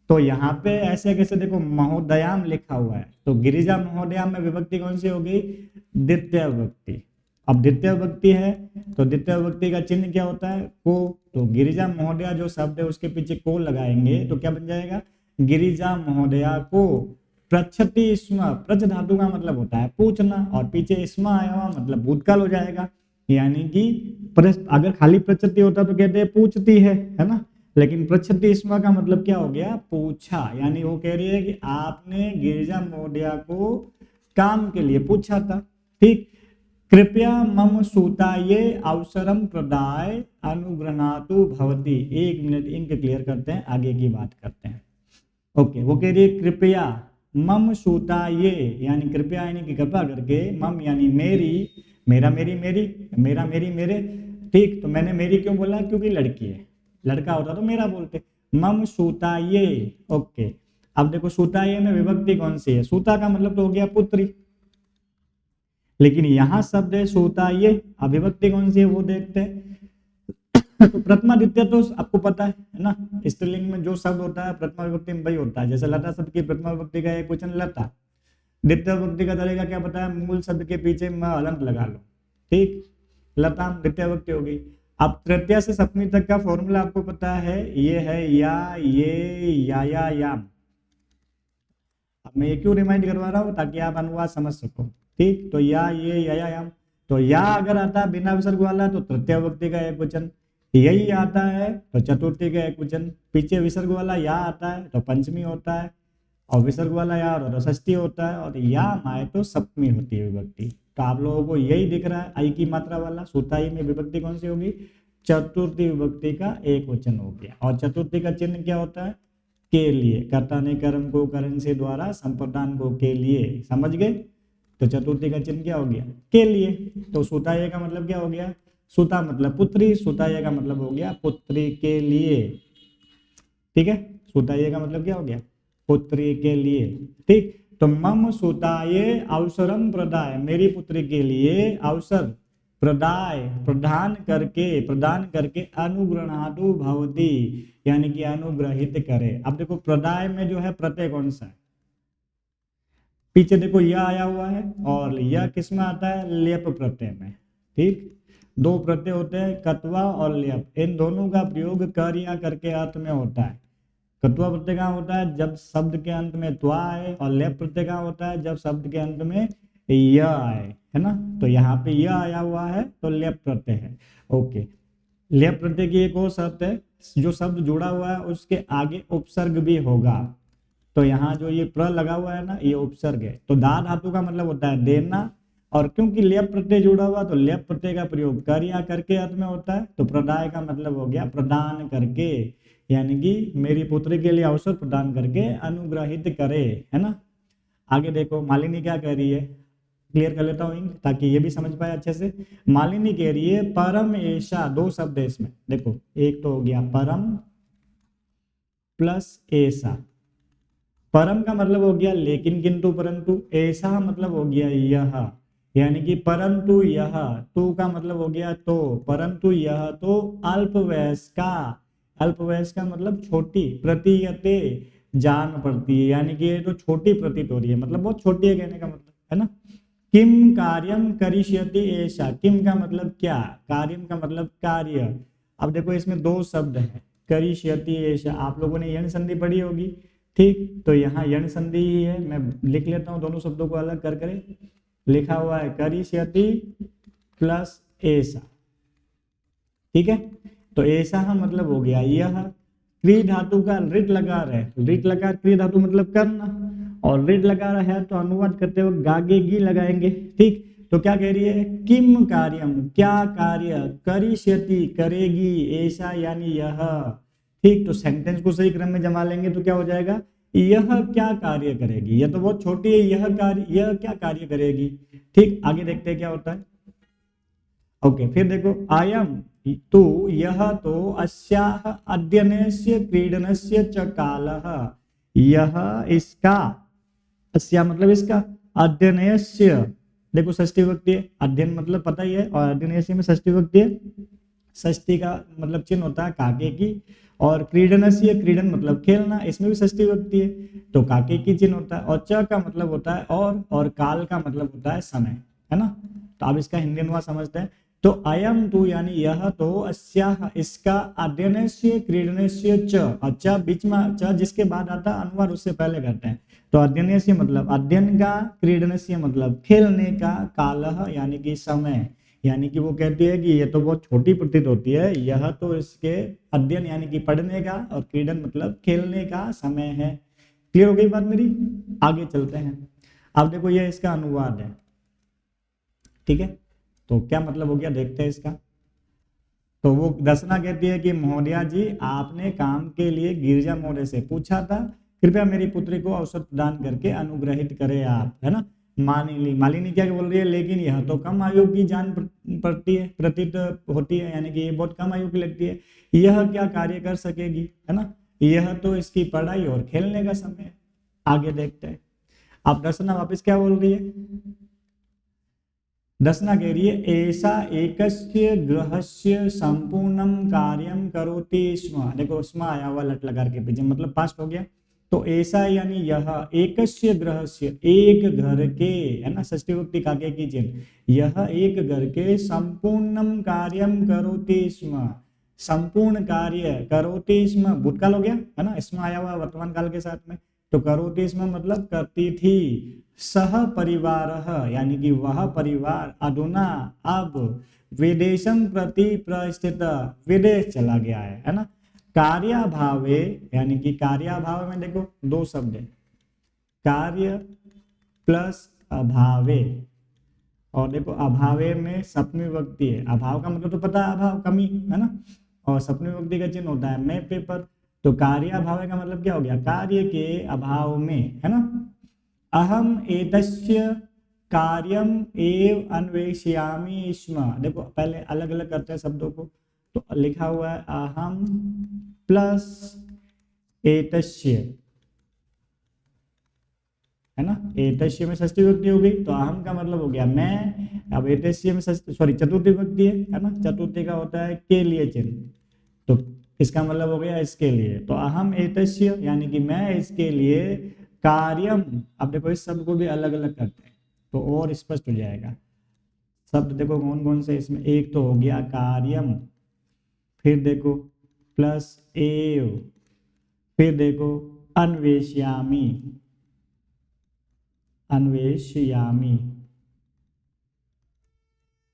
तो यहाँ पे ऐसे कैसे, देखो महोदयाम लिखा हुआ है, तो गिरिजा महोदयाम में विभक्ति कौन सी हो गई, द्वितीय विभक्ति। अब द्वितीय विभक्ति है तो द्वितीय विभक्ति का चिन्ह क्या होता है, को। तो गिरिजा महोदया जो शब्द है उसके पीछे को लगाएंगे तो क्या बन जाएगा, गिरिजा महोदया को पृच्छति स्म। प्रच धातु का मतलब होता है पूछना, और पीछे स्म आया हुआ मतलब भूतकाल हो जाएगा। यानी कि अगर खाली पृच्छति होता तो कहते हैं पूछती है ना। लेकिन पृच्छति स्म का मतलब क्या हो गया, पूछा। यानी वो कह रही है कि आपने गिरिजा महोदया को काम के लिए पूछा था। ठीक, कृपया मम सूताये अवसरम प्रदाय अनुग्रहणातु भवती। 1 मिनट इनके क्लियर करते हैं, आगे की बात करते हैं। ओके, वो कह रही है कृपया मम सूताये, यानी कृपया यानी कि कृपा करके, मम यानी मेरी, मेरा मेरी मेरी, मेरा मेरी मेरे। ठीक, तो मैंने मेरी क्यों बोला, क्योंकि लड़की है, लड़का होता तो मेरा बोलते। मम सूताये। ओके, अब देखो सूताये में विभक्ति कौन सी है, सूता का मतलब तो हो गया पुत्री, लेकिन यहां शब्द है सूताये, अविभक्ति कौन सी है वो देखते हैं। तो प्रथमा द्वितीय तो आपको पता है ना, स्त्रीलिंग में जो शब्द होता है प्रथमा विभक्ति में वही होता है। जैसे लता शब्द की प्रथमा विभक्ति का एक वचन लता। द्वितीय विभक्ति का तरीका क्या बताया, मूल शब्द के पीछे म हलंत लगा लो। ठीक, लता द्वितीय विभक्ति होगी। अब तृतीय से सप्तमी तक का फॉर्मूला आपको पता है, ये है या, ये, या, याम। अब मैं ये क्यों रिमाइंड करवा रहा हूँ, ताकि आप अनुवाद समझ सको। ठीक, तो या, ये, या, याम। तो या अगर आता है बिना विसर्ग वाला तो तृतीय विभक्ति का एक वचन, यही आता है तो चतुर्थी का एक वचन, पीछे विसर्ग वाला या आता है तो पंचमी होता है, और विसर्ग वाला या और षष्ठी होता है, और याम आए तो सप्तमी होती है विभक्ति। तो आप लोगों को यही दिख रहा है, आई की मात्रा वाला सूताई में विभक्ति कौन सी होगी, चतुर्थी विभक्ति का एक वचन हो गया। और चतुर्थी का चिन्ह क्या होता है, के लिए, कर्ता ने कर्म को करण से द्वारा संप्रदान को के लिए, समझ गए। तो चतुर्थी का चिन्ह क्या हो गया, के लिए। तो सूताये का मतलब क्या हो गया, सूता मतलब पुत्री, सूताये का मतलब हो गया पुत्री के लिए। ठीक है, सूताये का मतलब क्या हो गया, पुत्री के लिए। ठीक, तो मम सूताये अवसरम प्रदाय, मेरी पुत्री के लिए अवसर प्रदाय, प्रदान करके अनुग्रहणातु भवती, यानी कि अनुग्रहित करे। अब देखो प्रदाय में जो है प्रत्यय कौन सा है, पीछे देखो यह आया हुआ है, और यह किस में आता है, लेप प्रत्यय में। ठीक, 2 प्रत्यय होते हैं कत्वा और लेप, इन दोनों का प्रयोग कर या करके अर्थ में होता है। कत्वा प्रत्यय कहाँ होता है, जब शब्द के अंत में त्वा आए, और लेप प्रत्यय कहाँ होता है, जब शब्द के अंत में य आए, है ना। तो यहाँ पे यह आया हुआ है तो लेप प्रत्यय है। ओके, लेप प्रत्यय की एक और शर्त है, जो शब्द जुड़ा हुआ है उसके आगे उपसर्ग भी होगा। तो यहाँ जो ये प्र लगा हुआ है ना, ये उपसर्ग है। तो दा धातु का मतलब होता है देना, और क्योंकि लेप प्रत्यय जुड़ा हुआ तो लेप प्रत्यय का प्रयोग कर या करके अर्थ में होता है। तो प्रदाय का मतलब हो गया प्रदान करके, यानी कि मेरी पुत्री के लिए अवसर प्रदान करके अनुग्रहित करे, है ना। आगे देखो मालिनी क्या कह रही है, क्लियर कर लेता हूँ ताकि ये भी समझ पाए अच्छे से। मालिनी कह रही है परम ऐसा, दो शब्द है इसमें देखो, एक तो हो गया परम प्लस ऐसा। परम का मतलब हो गया लेकिन किंतु परंतु, ऐसा मतलब हो गया यह, यानी कि परंतु यह, तू का मतलब हो गया तो, परंतु यह तो अल्प वयस्का, अल्प वयस्क का मतलब छोटी, प्रतीयते जान पड़ती है, यानी कि ये तो छोटी प्रतीत हो रही है, मतलब बहुत छोटी है कहने का मतलब, है ना। किम कार्यम करिष्यति ऐसा, किम का मतलब क्या, कार्यम का मतलब कार्य। अब देखो इसमें दो शब्द हैं, करिष्यति ऐसा, आप लोगों ने यण संधि पढ़ी होगी, ठीक। तो यहाँ यण संधि ही है, मैं लिख लेता हूँ दोनों शब्दों को अलग कर करे। लिखा हुआ है करिष्यति प्लस ऐसा, ठीक है। तो ऐसा मतलब हो गया यह, क्री धातु का रिट लगा रहे, रिट लगा क्री धातु मतलब करना, और रिट लगा रहा है तो अनुवाद करते हुए गागे गी लगाएंगे, ठीक। तो क्या कह रही है, किम कार्यम, क्या कार्य, करिष्यति करेगी, ऐसा यानी यह, ठीक। तो सेंटेंस को सही क्रम में जमा लेंगे तो क्या हो जाएगा, यह क्या कार्य करेगी, यह तो बहुत छोटी है, यह कार्य, यह क्या कार्य करेगी, ठीक। आगे देखते हैं क्या होता है। ओके, फिर देखो आयम तो, यह तो अस्याह अध्ययनस्य क्रीडनस्य च कालः, यह इसका, अस्या मतलब इसका, अध्ययनस्य, देखो षष्ठी विभक्ति है, अध्ययन मतलब पता ही है, और अध्ययनस्य में षष्ठी विभक्ति है। षष्ठी का मतलब चिन्ह होता है काके की, और क्रीडनस्य, क्रीडन मतलब खेलना, इसमें भी षष्ठी विभक्ति है, तो काके की चिन्ह होता है, और च का मतलब होता है और काल का मतलब होता है समय, है ना। तो अब इसका हिंदी अनुवाद समझते हैं। तो अयम तु यानी यह तो, अस्याह इसका, अध्ययनस्य क्रीडनस्य च, और च बीच में, च जिसके बाद आता है अनुवाद उससे पहले करते हैं। तो अध्ययनस्य मतलब अध्ययन का, क्रीडनस्य मतलब खेलने का, कालः यानी कि समय, यानी कि वो कहती है कि ये तो बहुत छोटी प्रतीत होती है, यह तो इसके अध्ययन यानी कि पढ़ने का, और क्रीडन मतलब खेलने का समय है। क्लियर हो गई बात मेरी, आगे चलते हैं। अब देखो ये इसका अनुवाद है, ठीक है। तो क्या मतलब हो गया देखते हैं इसका। तो वो दर्शना कहती है कि महोदया जी आपने काम के लिए गिरजा महोदय से पूछा था, कृपया मेरी पुत्री को अवसर प्रदान करके अनुग्रहित करें आप, है ना। मालिनी क्या बोल रही है, लेकिन यह तो कम आयु की जान पड़ती है, प्रतीत होती है, यानी कि ये बहुत कम आयु की लगती है, यह क्या कार्य कर सकेगी, है ना। यह तो इसकी पढ़ाई और खेलने का समय है। आगे देखते हैं। अब दर्शना वापस क्या बोल रही है, दसना कह रही है ऐसा एकस्य गृहस्य संपूर्णम कार्यम करोति स्म, देखो स्म आया हुआ लट लगा के पीछे, मतलब पास्ट हो गया। तो ऐसा यानी यह, एकस्य गृहस्य एक घर के, है ना, षष्ठी विभक्ति काके की चिन्ह, यह एक घर के संपूर्णम कार्यम करोति स्म, संपूर्ण कार्य करोति स्म, भूतकाल हो गया, है ना, स्म आया हुआ वर्तमान काल के साथ में। तो करोति स्म मतलब करती थी, सह परिवार, यानी कि वह परिवार, अधुना अब, विदेशम प्रति प्रस्थित, विदेश चला गया है ना। कार्याभावे, यानी कि कार्याभाव में देखो दो शब्द है, कार्य प्लस अभावे, और देखो अभावे में सप्तमी विभक्ति है, अभाव का मतलब तो पता है अभाव कमी, है ना, और सप्तमी विभक्ति का चिन्ह होता है मैं पेपर। तो कार्याभावे का मतलब क्या हो गया, कार्य के अभाव में, है ना। अहम एतस्य कार्यम एव अन्वेषयामि स्म, देखो पहले अलग अलग करते हैं शब्दों को। तो लिखा हुआ है अहम प्लस एतस्य, है ना, एतस्य में षष्ठी विभक्ति हो गई, तो अहम का मतलब हो गया मैं, अब एतस्य में सॉरी चतुर्थी विभक्ति है ना, चतुर्थी का होता है के लिए चिन्ह, तो इसका मतलब हो गया इसके लिए। तो अहम एतस्य यानी कि मैं इसके लिए, कार्यम, अब देखो इस शब्द को भी अलग अलग करते हैं तो और स्पष्ट हो जाएगा। शब्द देखो कौन कौन से इसमें, एक तो हो गया कार्यम, फिर देखो प्लस एव, फिर देखो अन्वेष्यामि, अन्वेष्यामि,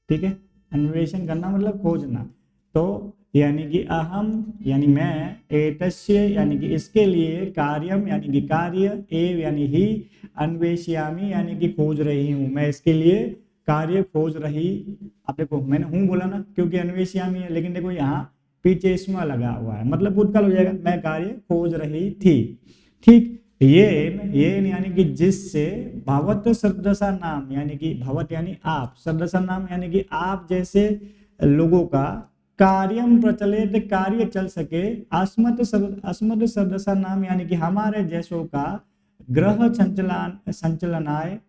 ठीक है। अन्वेषण करना मतलब खोजना, तो यानी कि अहम यानी मैं, एतस्य यानी कि इसके लिए, कार्यम यानी कि कार्य, एव यानी ही, अन्वेष्यामि यानी कि खोज रही हूँ, मैं इसके लिए कार्य खोज रही। अब देखो मैंने हूँ बोला ना क्योंकि अन्वेष्यामि है, लेकिन देखो यहाँ पीछे इसमें लगा हुआ है, मतलब भूतकाल हो जाएगा, मैं कार्य खोज रही थी। ठीक, येन यानी कि जिससे, भवत सदृशा नाम यानी कि भवत यानी आप, सदृशा नाम यानी कि आप जैसे लोगों का, कार्यम प्रचलित कार्य चल सके, अस्मत् सदृशा नाम यानी कि हमारे जैसों का, ग्रह संचलनाय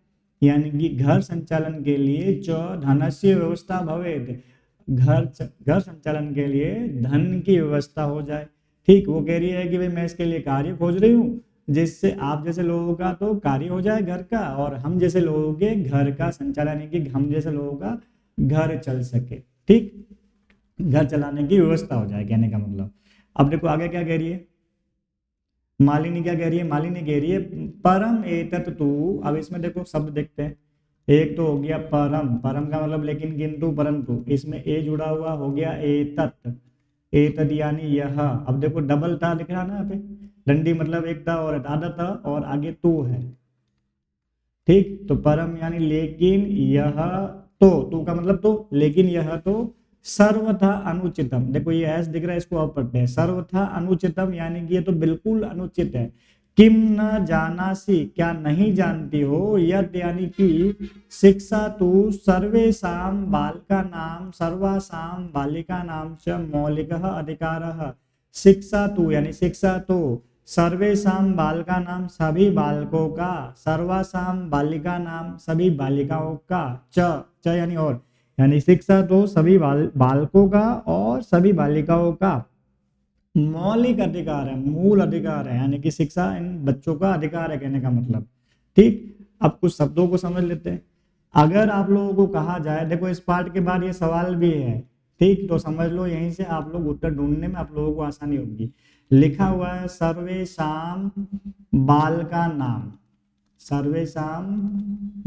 यानी कि घर संचालन के लिए, च धनस्य व्यवस्था भवेत, घर संचालन के लिए धन की व्यवस्था हो जाए। ठीक, वो कह रही है कि भाई मैं इसके लिए कार्य खोज रही हूँ जिससे आप जैसे लोगों का तो कार्य हो जाए घर का, और हम जैसे लोगों के घर का संचालन है कि हम जैसे लोगों का घर चल सके। ठीक, घर चलाने की व्यवस्था हो जाए, कहने का मतलब। अब देखो आगे क्या कह रही है मालिनी, क्या कह रही है मालिनी, कह रही है परम एतत् तु। अब इसमें देखो शब्द देखते हैं, एक तो हो गया परम, परम का मतलब लेकिन किंतु परंतु, इसमें ए जुड़ा हुआ हो गया एतत्, एतत् यानी यह। अब देखो डबल ता लिख रहा ना यहाँ पे, डंडी मतलब एक था और आधा था और आगे तू है। ठीक, तो परम यानी लेकिन यह, तो का मतलब तो, लेकिन यह तो सर्वथा अनुचितम। देखो ये एस दिख रहा है, इसको आप पढ़ते हैं, सर्वथा अनुचितम यानी कि ये तो बिल्कुल अनुचित है। किम न जानासी, क्या नहीं जानती हो, यद यानी कि शिक्षा तु सर्वेषाम बालका नाम, सर्वासाम बालिका नाम च मौलिकः अधिकारः। शिक्षा तु यानी शिक्षा तो, सर्वेषाम बालका नाम सभी बालकों का, सर्वासाम बालिका नाम सभी बालिकाओं का, च यानी और, यानी शिक्षा तो सभी बालकों का और सभी बालिकाओं का मौलिक अधिकार है, मूल अधिकार है, यानी कि शिक्षा इन बच्चों का अधिकार है, कहने का मतलब। ठीक, अब कुछ शब्दों को समझ लेते हैं। अगर आप लोगों को कहा जाए, देखो इस पार्ट के बाद ये सवाल भी है, ठीक, तो समझ लो यहीं से आप लोग उत्तर ढूंढने में आप लोगों को आसानी होगी। लिखा हुआ है सर्वेशाम बाल का नाम, सर्वेशाम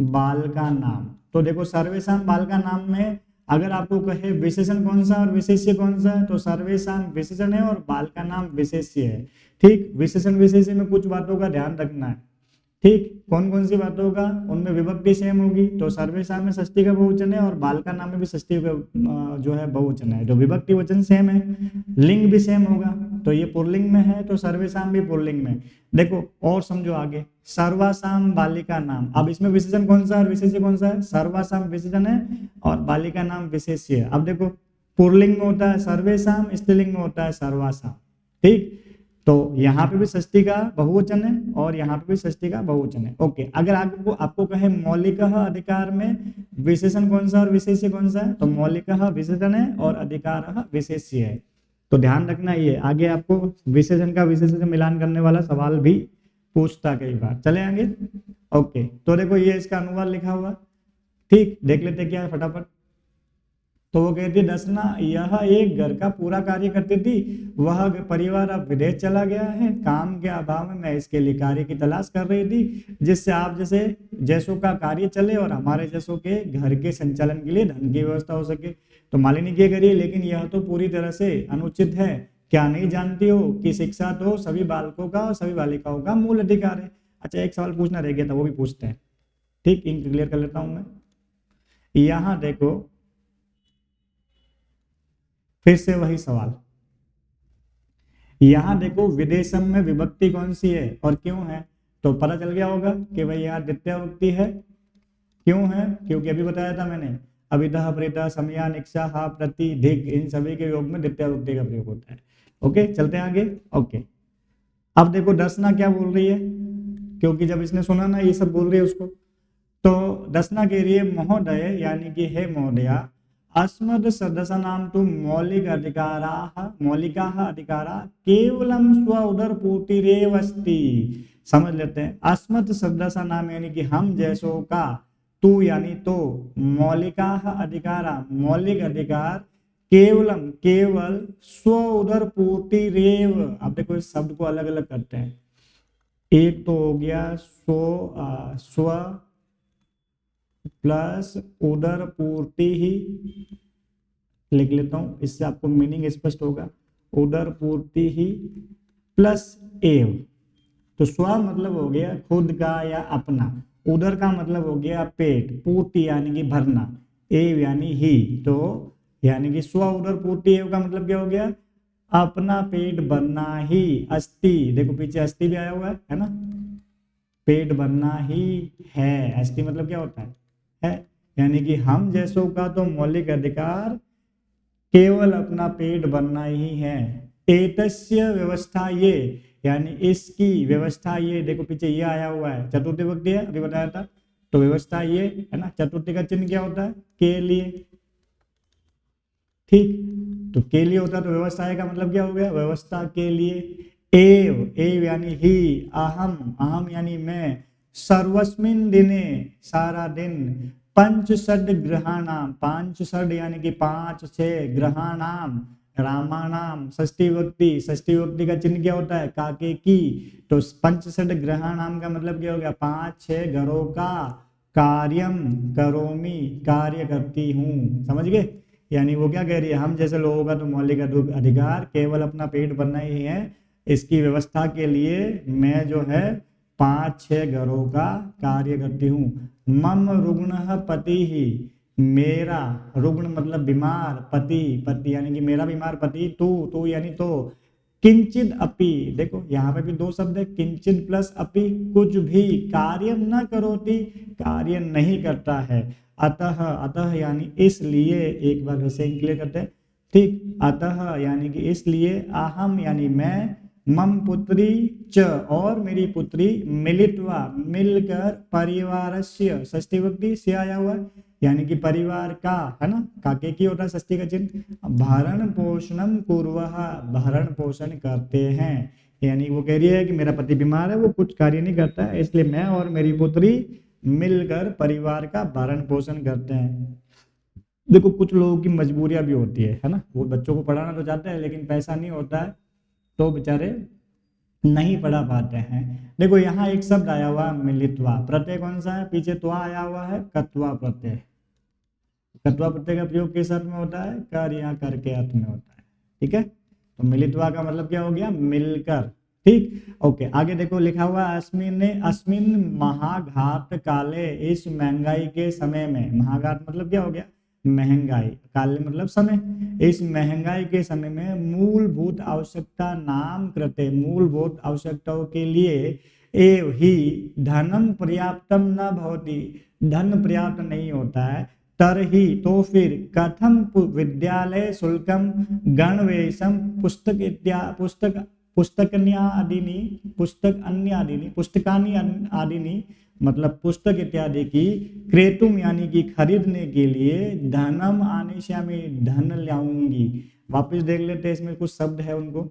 बाल का नाम, तो देखो सर्वेशाम बाल का नाम में अगर आपको कहे विशेषण कौन सा और विशेष्य कौन सा है, तो सर्वेशाम विशेषण है और बाल का नाम विशेष्य है। ठीक, विशेषण विशेष्य में कुछ बातों का ध्यान रखना है। ठीक, कौन कौन सी बातों का, उनमें विभक्ति सेम होगी, तो सर्वेशाम में षष्ठी का बहुवचन है और बाल का नाम में भी षष्ठी का जो है बहुवचन है, तो विभक्ति वचन सेम है, लिंग भी सेम होगा, तो ये पुल्लिंग में है तो सर्वेशाम भी पुल्लिंग में। देखो और समझो आगे, सर्वासाम बालिका नाम, अब इसमें विशेषण कौन सा है और विशेष्य कौन सा है, सर्वासाम विशेषण है और बालिका नाम विशेष्य है। अब देखो पुल्लिंग में होता है सर्वेशाम, स्त्रीलिंग में होता है सर्वासाम। ठीक, तो यहाँ पे भी षष्ठी का बहुवचन है और यहाँ पे भी षष्ठी का बहुवचन है। ओके, अगर आपको कहे मौलिकः अधिकार में विशेषण कौन सा और विशेष्य कौन सा है, तो मौलिकः विशेषण है और अधिकारः विशेष्य है। तो ध्यान रखना, ये आगे आपको विशेषण का विशेष्य से मिलान करने वाला सवाल भी पूछता कई बार। चले आगे। ओके, तो देखो ये इसका अनुवाद लिखा हुआ, ठीक, देख लेते क्या है फटाफट। तो वो कहती दसना, यह एक घर का पूरा कार्य करती थी, वह परिवार अब विदेश चला गया है, काम के अभाव में मैं इसके लिए कार्य की तलाश कर रही थी जिससे आप जैसों का कार्य चले और हमारे जैसों के घर के संचालन के लिए धन की व्यवस्था हो सके। तो मालिनी क्या करिए, लेकिन यह तो पूरी तरह से अनुचित है, क्या नहीं जानती हो कि शिक्षा तो सभी बालकों का और सभी बालिकाओं का मूल अधिकार है। अच्छा, एक सवाल पूछना रह गया था, वो भी पूछते हैं। ठीक, इंक क्लियर कर लेता हूं मैं। यहाँ देखो फिर से वही सवाल, यहां देखो विदेशम में विभक्ति कौन सी है और क्यों है, तो पता चल गया होगा कि भाई यहाँ द्वितीय विभक्ति है। क्यों है, क्योंकि अभी बताया था मैंने, अभितः प्रेतः समया निक्षा हा प्रति धिक, इन सभी के योग में द्वितीय विभक्ति का प्रयोग होता है। ओके, चलते हैं आगे। ओके, अब देखो दसना क्या बोल रही है, क्योंकि जब इसने सुना ना ये सब बोल रही है उसको, तो दसना कह रही है महोदय यानी कि हे महोदया, अस्मद् सदस्यानां तु मौलिकाः अधिकारा केवलं स्व उदरपूर्तिरेव अस्ति। समझ लेते हैं, अस्मत् सदस्यानां यानी कि हम जैसों का, तू यानी तो, मौलिकाः अधिकारा मौलिक अधिकार, केवलम केवल, स्व उदरपूर्तिरेव। अब देखो इस शब्द को अलग अलग करते हैं, एक तो हो गया स्व प्लस उदर पूर्ति ही लिख लेता हूं, इससे आपको मीनिंग स्पष्ट होगा। उदर पूर्ति ही प्लस एव, तो स्व मतलब हो गया खुद का या अपना, उदर का मतलब हो गया पेट, पूर्ति यानी कि भरना, एव यानी ही, तो यानी कि स्व उदर पूर्ति एव का मतलब क्या हो गया, अपना पेट भरना ही। अस्थि, देखो पीछे अस्थि भी आया हुआ है ना, पेट भरना ही है। अस्थि मतलब क्या होता है, यानी कि हम जैसों का तो मौलिक अधिकार केवल अपना पेट भरना ही है। एतस्य व्यवस्था ये, यानी इसकी व्यवस्था ये, देखो पीछे ये आया हुआ है, चतुर्थी विभक्ति है, अभी बताया था, तो व्यवस्था ये है ना, चतुर्थी का चिन्ह क्या होता है, के लिए, ठीक, तो के लिए होता है, तो व्यवस्था का मतलब क्या हो गया, व्यवस्था के लिए। एव, एव यानी ही, अहम, अहम यानी मैं, सर्वस्मिन दिने, सारा दिन, पंच षड ग्रहाणाम, पांच षड यानी कि पांच छह, ग्रहाणाम रामानाम, षष्ठी विभक्ति, षष्ठी विभक्ति का चिन्ह क्या होता है, काके की, तो पंच षड ग्रहाणाम का मतलब क्या हो गया, पांच छह घरों का, कार्यम करोमि, कार्य करती हूँ, समझ गए। यानी वो क्या कह रही है, हम जैसे लोगों का तो मौलिक अधिकार केवल अपना पेट भरना ही है, इसकी व्यवस्था के लिए मैं जो है पांच छह घरों का कार्य करती हूँ। मम रुग्ण पति ही, मेरा, रुग्ण मतलब बीमार, पति, पति यानी कि मेरा बीमार पति, तू यानी तो, किंचित अपि, देखो यहाँ पे भी दो शब्द है, किंचित प्लस अपि, कुछ भी कार्य न करोति, कार्य नहीं करता है। अतः, अतः यानी इसलिए, एक बार वैसे क्लियर करते हैं, ठीक, अतः यानी कि इसलिए, अहम यानी मैं, मम पुत्री च और मेरी पुत्री, मिलित्वा मिलकर, परिवारस्य, षष्ठी विभक्ति से आया हुआ, यानी कि परिवार का, है ना, काके की होता है षष्ठी का चिन्ह, भरण पोषणम कुर्वः, भरण पोषण करते हैं, यानी वो कह रही है कि मेरा पति बीमार है, वो कुछ कार्य नहीं करता है, इसलिए मैं और मेरी पुत्री मिलकर परिवार का भरण पोषण करते हैं। देखो कुछ लोगों की मजबूरियां भी होती है ना, वो बच्चों को पढ़ाना तो चाहते हैं लेकिन पैसा नहीं होता है, तो बेचारे नहीं पढ़ा पाते हैं। देखो यहाँ एक शब्द आया हुआ है मिलित्वा, प्रत्यय कौन सा है, पीछे त्वा आया हुआ है, कत्वा प्रत्यय, कत्वा प्रत्यय का प्रयोग किस अर्थ में होता है, कर या कर के अर्थ में होता है, ठीक है, तो मिलित्वा का मतलब क्या हो गया, मिलकर, ठीक, ओके। आगे देखो लिखा हुआ अस्मिन, अस्मिन महाघात काले, इस महंगाई के समय में, महाघात मतलब क्या हो गया, महंगाई, काले मतलब समय, इस महंगाई के समय में, मूलभूत आवश्यकता नाम कृते, मूलभूत आवश्यकताओं के लिए, एव ही धनम पर्याप्तम न भवति, धन पर्याप्त नहीं होता है, तरही तो फिर, कथम विद्यालय शुल्कम गणवेशम पुस्तक पुस्तक पुस्तकान्यादिनी, पुस्तक अन्य आदिनी, पुस्तकानी आदिनी मतलब पुस्तक इत्यादि की, क्रेतुम यानी कि खरीदने के लिए, धनम आने श्यामी, धन लाऊंगी। वापस देख लेते हैं, इसमें कुछ शब्द है उनको,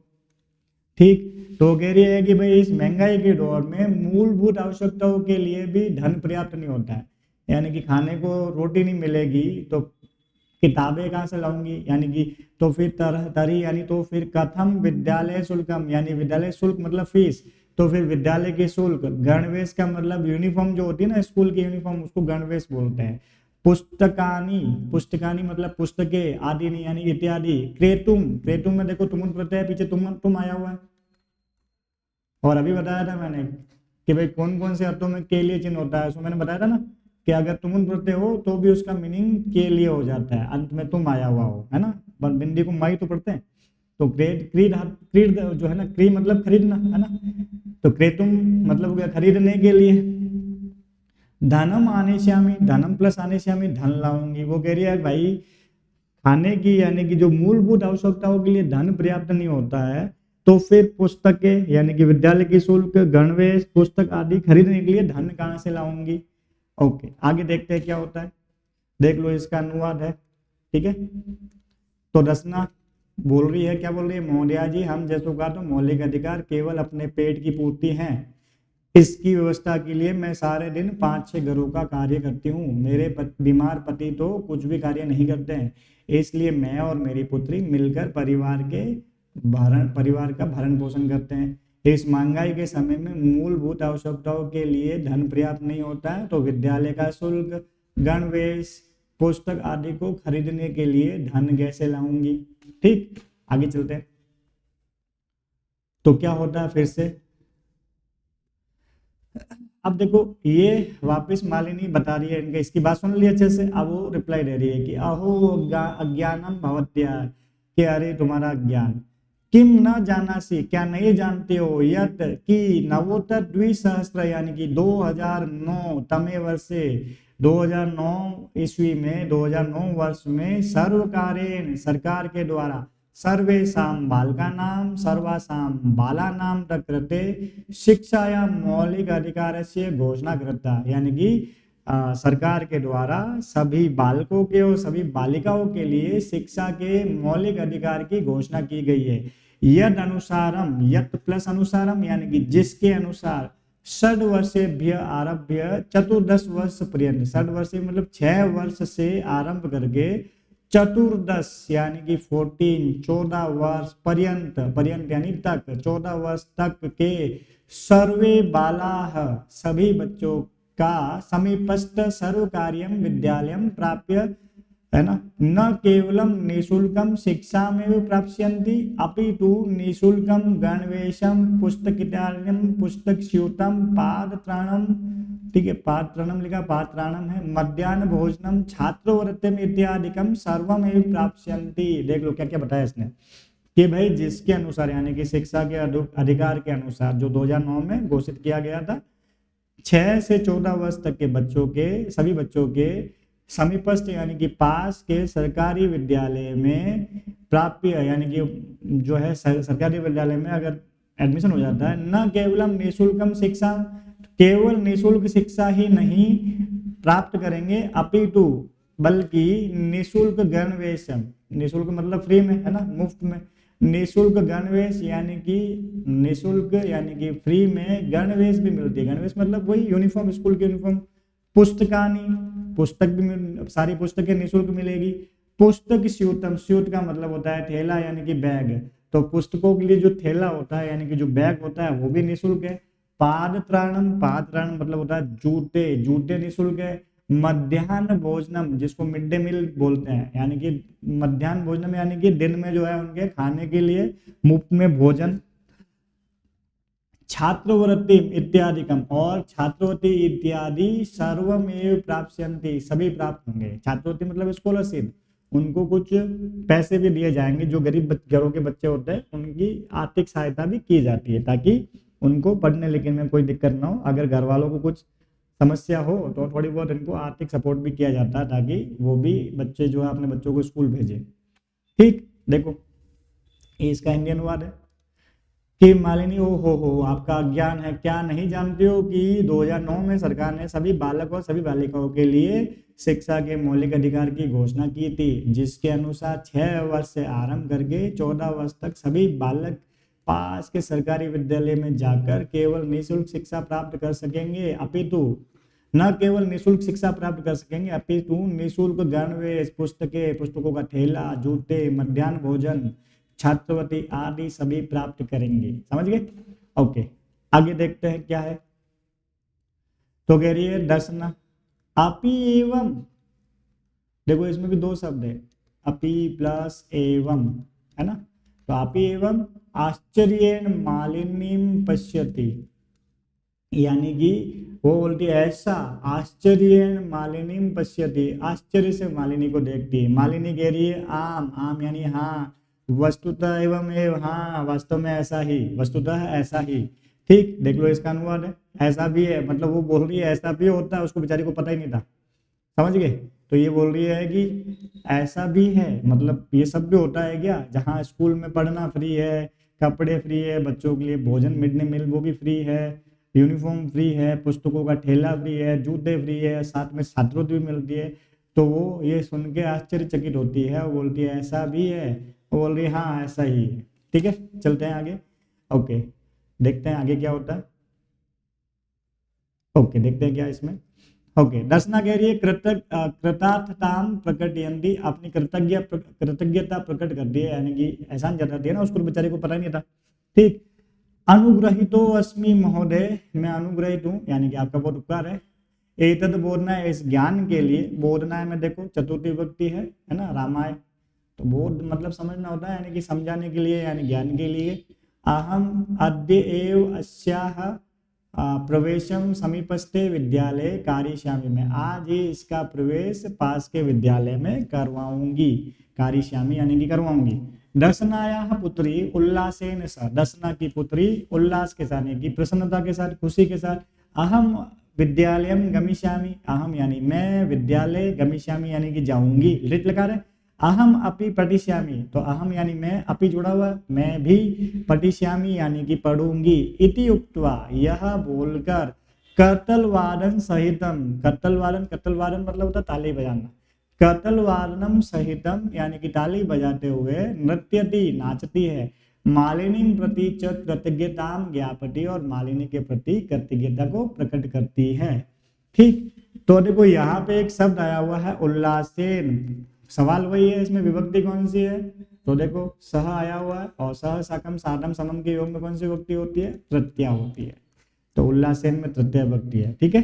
ठीक, तो कह रही है कि भाई इस महंगाई के दौर में मूलभूत आवश्यकताओं के लिए भी धन पर्याप्त नहीं होता है, यानी कि खाने को रोटी नहीं मिलेगी तो किताबें कहाँ से लाऊंगी, यानी कि तो फिर तरह तरी यानी तो फिर कथम विद्यालय शुल्कम, यानी विद्यालय शुल्क मतलब फीस, तो फिर विद्यालय के शुल्क, गणवेश का मतलब यूनिफॉर्म जो होती है ना स्कूल की यूनिफॉर्म, उसको गणवेश बोलते हैं। पुस्तकानी, पुस्तकानी मतलब पुस्तकें, आदि नहीं यानी इत्यादि। क्रेतुम, क्रेतुम में देखो तुम प्रत्यय पीछे तुम आया हुआ है, और अभी बताया था मैंने कि भाई कौन कौन से अर्थों में के लिए चिन्ह होता है, उसमें मैंने बताया था ना कि अगर तुम प्रत्यय हो तो भी उसका मीनिंग के लिए हो जाता है, अंत में तुम आया हुआ हो, है ना, पर बिंदी को माई तो पढ़ते हैं, तो क्रेड क्रीड क्रीड जो है ना, क्री मतलब खरीदना, है ना, तो क्रेतुम मतलब हो गया खरीदने के लिए। धनम आने श्यामी, धनम प्लस आने श्यामी, धन लाऊंगी, वो कह रही है भाई खाने की यानी कि जो मूलभूत आवश्यकताओं के लिए धन पर्याप्त नहीं होता है, तो फिर पुस्तकें यानी कि विद्यालय की शुल्क, गणवेश, पुस्तक आदि खरीदने के लिए धन कहाँ से लाऊंगी। ओके, आगे देखते हैं क्या होता है, देख लो इसका अनुवाद है, ठीक है। तो रचना बोल रही है, क्या बोल रही है, महोदया जी हम जैसों का तो मौलिक अधिकार केवल अपने पेट की पूर्ति है, इसकी व्यवस्था के लिए मैं सारे दिन पांच छह घरों का कार्य करती हूँ, मेरे बीमार पति तो कुछ भी कार्य नहीं करते हैं, इसलिए मैं और मेरी पुत्री मिलकर परिवार का भरण पोषण करते हैं। इस महंगाई के समय में मूलभूत आवश्यकताओं के लिए धन पर्याप्त नहीं होता है, तो विद्यालय का शुल्क, गणवेश, पुस्तक आदि को खरीदने के लिए धन कैसे लाऊंगी। ठीक, आगे चलते हैं। तो क्या होता है फिर से, अब देखो ये वापस मालिनी बता रही है इनके, इसकी बात सुन ली अच्छे से। अब वो रिप्लाई दे रही है कि अहो अज्ञानम भवत्या, कि अरे तुम्हारा ज्ञान, किम न जानासी, क्या नहीं जानते हो, यत कि नवोत्तर द्विसहस्त्र यानी कि 2009 तमे वर्षे, 2009 ईस्वी में, 2009 वर्ष में सर्वकारेण सरकार के द्वारा सर्वेषां बालकानां सर्वासां बालानां कृते शिक्षायां मौलिक अधिकारस्य घोषणा कृता, यानी कि सरकार के द्वारा सभी बालकों के और सभी बालिकाओं के लिए शिक्षा के मौलिक अधिकार की घोषणा की गई है। यद अनुसारम, यत प्लस अनुसारम यानी कि जिसके अनुसार, षड वर्षेभ्य आरभ्य चतुर्दश वर्ष पर्यंत, षड वर्ष मतलब 6 वर्ष से आरंभ करके चतुर्दश यानी कि 14 वर्ष पर्यंत, पर्यंत यानी तक, 14 वर्ष तक के सर्वे बालाः सभी बच्चों का समीपस्थ सर्वकार्यम विद्यालयम प्राप्य, है ना, न केवलम निःशुल्कम शिक्षा में प्राप्स्यन्ति अपितु निःशुल्कम गणवेशम पुस्तकितार्यम पुस्तक स्यूतम पादत्राणम, ठीक है, पादत्राणम लिखा, पादत्राणम है, मध्याह्न भोजनम छात्रवृत्तिम इत्यादिकम सर्वमेव प्राप्स्यन्ति। देख लो क्या क्या बताया इसने कि भाई जिसके अनुसार यानी कि शिक्षा के अधिकार के अनुसार जो 2009 में घोषित किया गया था, 6 से 14 वर्ष तक के बच्चों के, सभी बच्चों के समीपस्थ यानी कि पास के सरकारी विद्यालय में प्राप्य, यानी कि जो है सरकारी विद्यालय में अगर एडमिशन हो जाता है, न केवलम निःशुल्कम शिक्षा, केवल निःशुल्क शिक्षा ही नहीं प्राप्त करेंगे, अपितु बल्कि निःशुल्क गणवेशम, निःशुल्क मतलब फ्री में, है ना, मुफ्त में, निःशुल्क गणवेश यानी कि निःशुल्क यानी कि फ्री में गणवेश भी मिलती है। गणवेश मतलब वही यूनिफॉर्म, स्कूल की यूनिफॉर्म, पुस्तकानी, पुस्तक भी, सारी पुस्तकें निःशुल्क मिलेगी, पुस्तक स्यूतम, स्यूत का मतलब होता है थैला यानी कि बैग, तो पुस्तकों के लिए जो थैला होता है यानी कि जो बैग होता है वो भी निःशुल्क है, पादत्राणम, पादत्राणम मतलब होता है जूते, जूते निःशुल्क है, मध्याह्न भोजनम जिसको मिड डे मील बोलते हैं, यानी कि मध्याह्न भोजनम यानी कि दिन में जो है उनके खाने के लिए मुफ्त में भोजन, छात्रवृत्ति इत्यादिकम, और छात्रवृत्ति इत्यादि सर्वमेव प्राप्स्यन्ति सभी प्राप्त होंगे। छात्रवृत्ति मतलब स्कॉलरशिप, उनको कुछ पैसे भी दिए जाएंगे, जो गरीब घरों के बच्चे होते हैं उनकी आर्थिक सहायता भी की जाती है ताकि उनको पढ़ने लिखने में कोई दिक्कत ना हो। अगर घर वालों को कुछ समस्या हो तो थोड़ी बहुत इनको आर्थिक सपोर्ट भी किया जाता है ताकि वो भी बच्चे जो है अपने बच्चों को स्कूल भेजे। ठीक, देखो ये इसका इंडियन अनुवाद है कि मालिनी हो आपका ज्ञान है, क्या नहीं जानते हो कि 2009 में सरकार ने सभी बालकों और सभी बालिकाओं के लिए शिक्षा के मौलिक अधिकार की घोषणा की थी, जिसके अनुसार 6 वर्ष से आरंभ करके 14 वर्ष तक सभी बालक पास के सरकारी विद्यालय में जाकर केवल निःशुल्क शिक्षा प्राप्त कर सकेंगे, अपितु न केवल निःशुल्क शिक्षा प्राप्त कर सकेंगे अपितु निःशुल्क गणवेश, पुस्तकें, पुस्तकों का थैला, जूते, मध्याह्न भोजन, छात्रवृत्ति आदि सभी प्राप्त करेंगे। समझ गए? ओके, आगे देखते हैं क्या है। तो कह रही है दर्शन, अपि एवं, देखो इसमें भी 2 शब्द है, अपि प्लस एवं, है ना, तो अपि एवं आश्चर्येण मालिनीम पश्यति, यानी कि वो बोलती है ऐसा, आश्चर्येण मालिनीम पश्यति, आश्चर्य से मालिनी को देखती है। मालिनी कह रही है आम, आम यानी हाँ, वस्तुतः एवं एवं, हाँ वास्तव में ऐसा ही, वस्तुतः ऐसा ही। ठीक, देख लो इसका अनुवाद है, ऐसा भी है, मतलब वो बोल रही है ऐसा भी होता है, उसको बेचारी को पता ही नहीं था। समझ गए? तो ये बोल रही है कि ऐसा भी है, मतलब ये सब भी होता है क्या, जहाँ स्कूल में पढ़ना फ्री है, कपड़े फ्री है, बच्चों के लिए भोजन मिड डे मील वो भी फ्री है, यूनिफॉर्म फ्री है, पुस्तकों का ठेला फ्री है, जूते फ्री है, साथ में छात्रवृत्ति भी मिलती है। तो वो ये सुन के आश्चर्यचकित होती है, वो बोलती है ऐसा भी है, वो बोल रही है हाँ ऐसा ही है। ठीक है, चलते हैं आगे। ओके, देखते हैं आगे क्या होता है। ओके, देखते हैं क्या इसमें। ओके, दर्शना कह रही है कृतार्थताम प्रकटयन्ति, अपनी कृतज्ञता प्रकट करती है, यानी कि एहसान जताती है ना, उसको बेचारे को पता नहीं था। ठीक, अनुग्रहितो अस्मि महोदय, मैं अनुग्रहित हूँ, यानी कि आपका बहुत उपकार है। एतद बोधना है, इस ज्ञान के लिए, बोधना है में देखो चतुर्थी विभक्ति है ना, रामाय, तो बोध मतलब समझना होता है, यानी कि समझाने के लिए, यानी ज्ञान के लिए। अहम अद्य एव अस्याः प्रवेशम समीपस्थे विद्यालय कारिष्यामि, में आज ही इसका प्रवेश पास के विद्यालय में करवाऊंगी, कारिष्यामि यानी कि करवाऊंगी। दर्शनायाः पुत्री उल्लासेन सह, दर्शना की पुत्री उल्लास के साथ, यानी कि प्रसन्नता के साथ, खुशी के साथ, अहम विद्यालयम गमिष्यामि, अहम यानी मैं, विद्यालय, गमिष्यामि यानी कि जाऊंगी, लिट लगा रहे, अहम अपि पठिष्यामि, तो अहम यानी मैं, अपि जुड़ा हुआ, मैं भी, पठिष्यामि यानी कि पढ़ूंगी, इति उक्त्वा यह बोलकर, करतलवादन सहितम, करतलवादन, करतलवादन मतलब होता ताली बजाना, करतलवादनम सहितम यानी कि ताली बजाते हुए, नृत्यति नाचती है, मालिनी प्रति च कृतज्ञताम ज्ञापति, और मालिनी के प्रति कृतज्ञता को प्रकट करती है। ठीक, तो देखो यहाँ पे एक शब्द आया हुआ है उल्लासेन, सवाल वही है, इसमें विभक्ति कौन सी है, तो देखो सह आया हुआ है, और सह साकम साधम समम के योग में कौन सी विभक्ति होती है, तृतीया होती है, तो उल्लासेन में तृतीया विभक्ति है। ठीक है,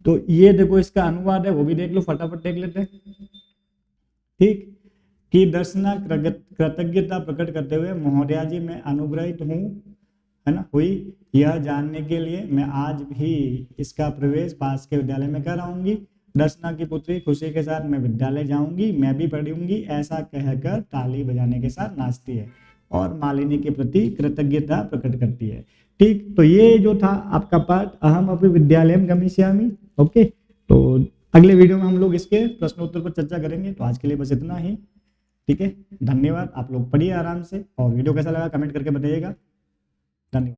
तो ये देखो इसका अनुवाद है, वो भी देख लो, फटाफट देख लेते हैं। ठीक, कि दर्शना कृतज्ञता प्रकट करते हुए, महोदया जी मैं अनुग्रहित हूँ, है ना, हुई, यह जानने के लिए मैं आज भी इसका प्रवेश पास के विद्यालय में कराऊंगी। दर्शना की पुत्री खुशी के साथ मैं विद्यालय जाऊंगी, मैं भी पढ़ूंगी, ऐसा कहकर ताली बजाने के साथ नाचती है और मालिनी के प्रति कृतज्ञता प्रकट करती है। ठीक, तो ये जो था आपका पाठ, अहम अपि विद्यालयम गमिष्यामि। ओके, तो अगले वीडियो में हम लोग इसके प्रश्न उत्तर पर चर्चा करेंगे। तो आज के लिए बस इतना ही। ठीक है, धन्यवाद। आप लोग पढ़िए आराम से, और वीडियो कैसा लगा कमेंट करके बताइएगा। धन्यवाद।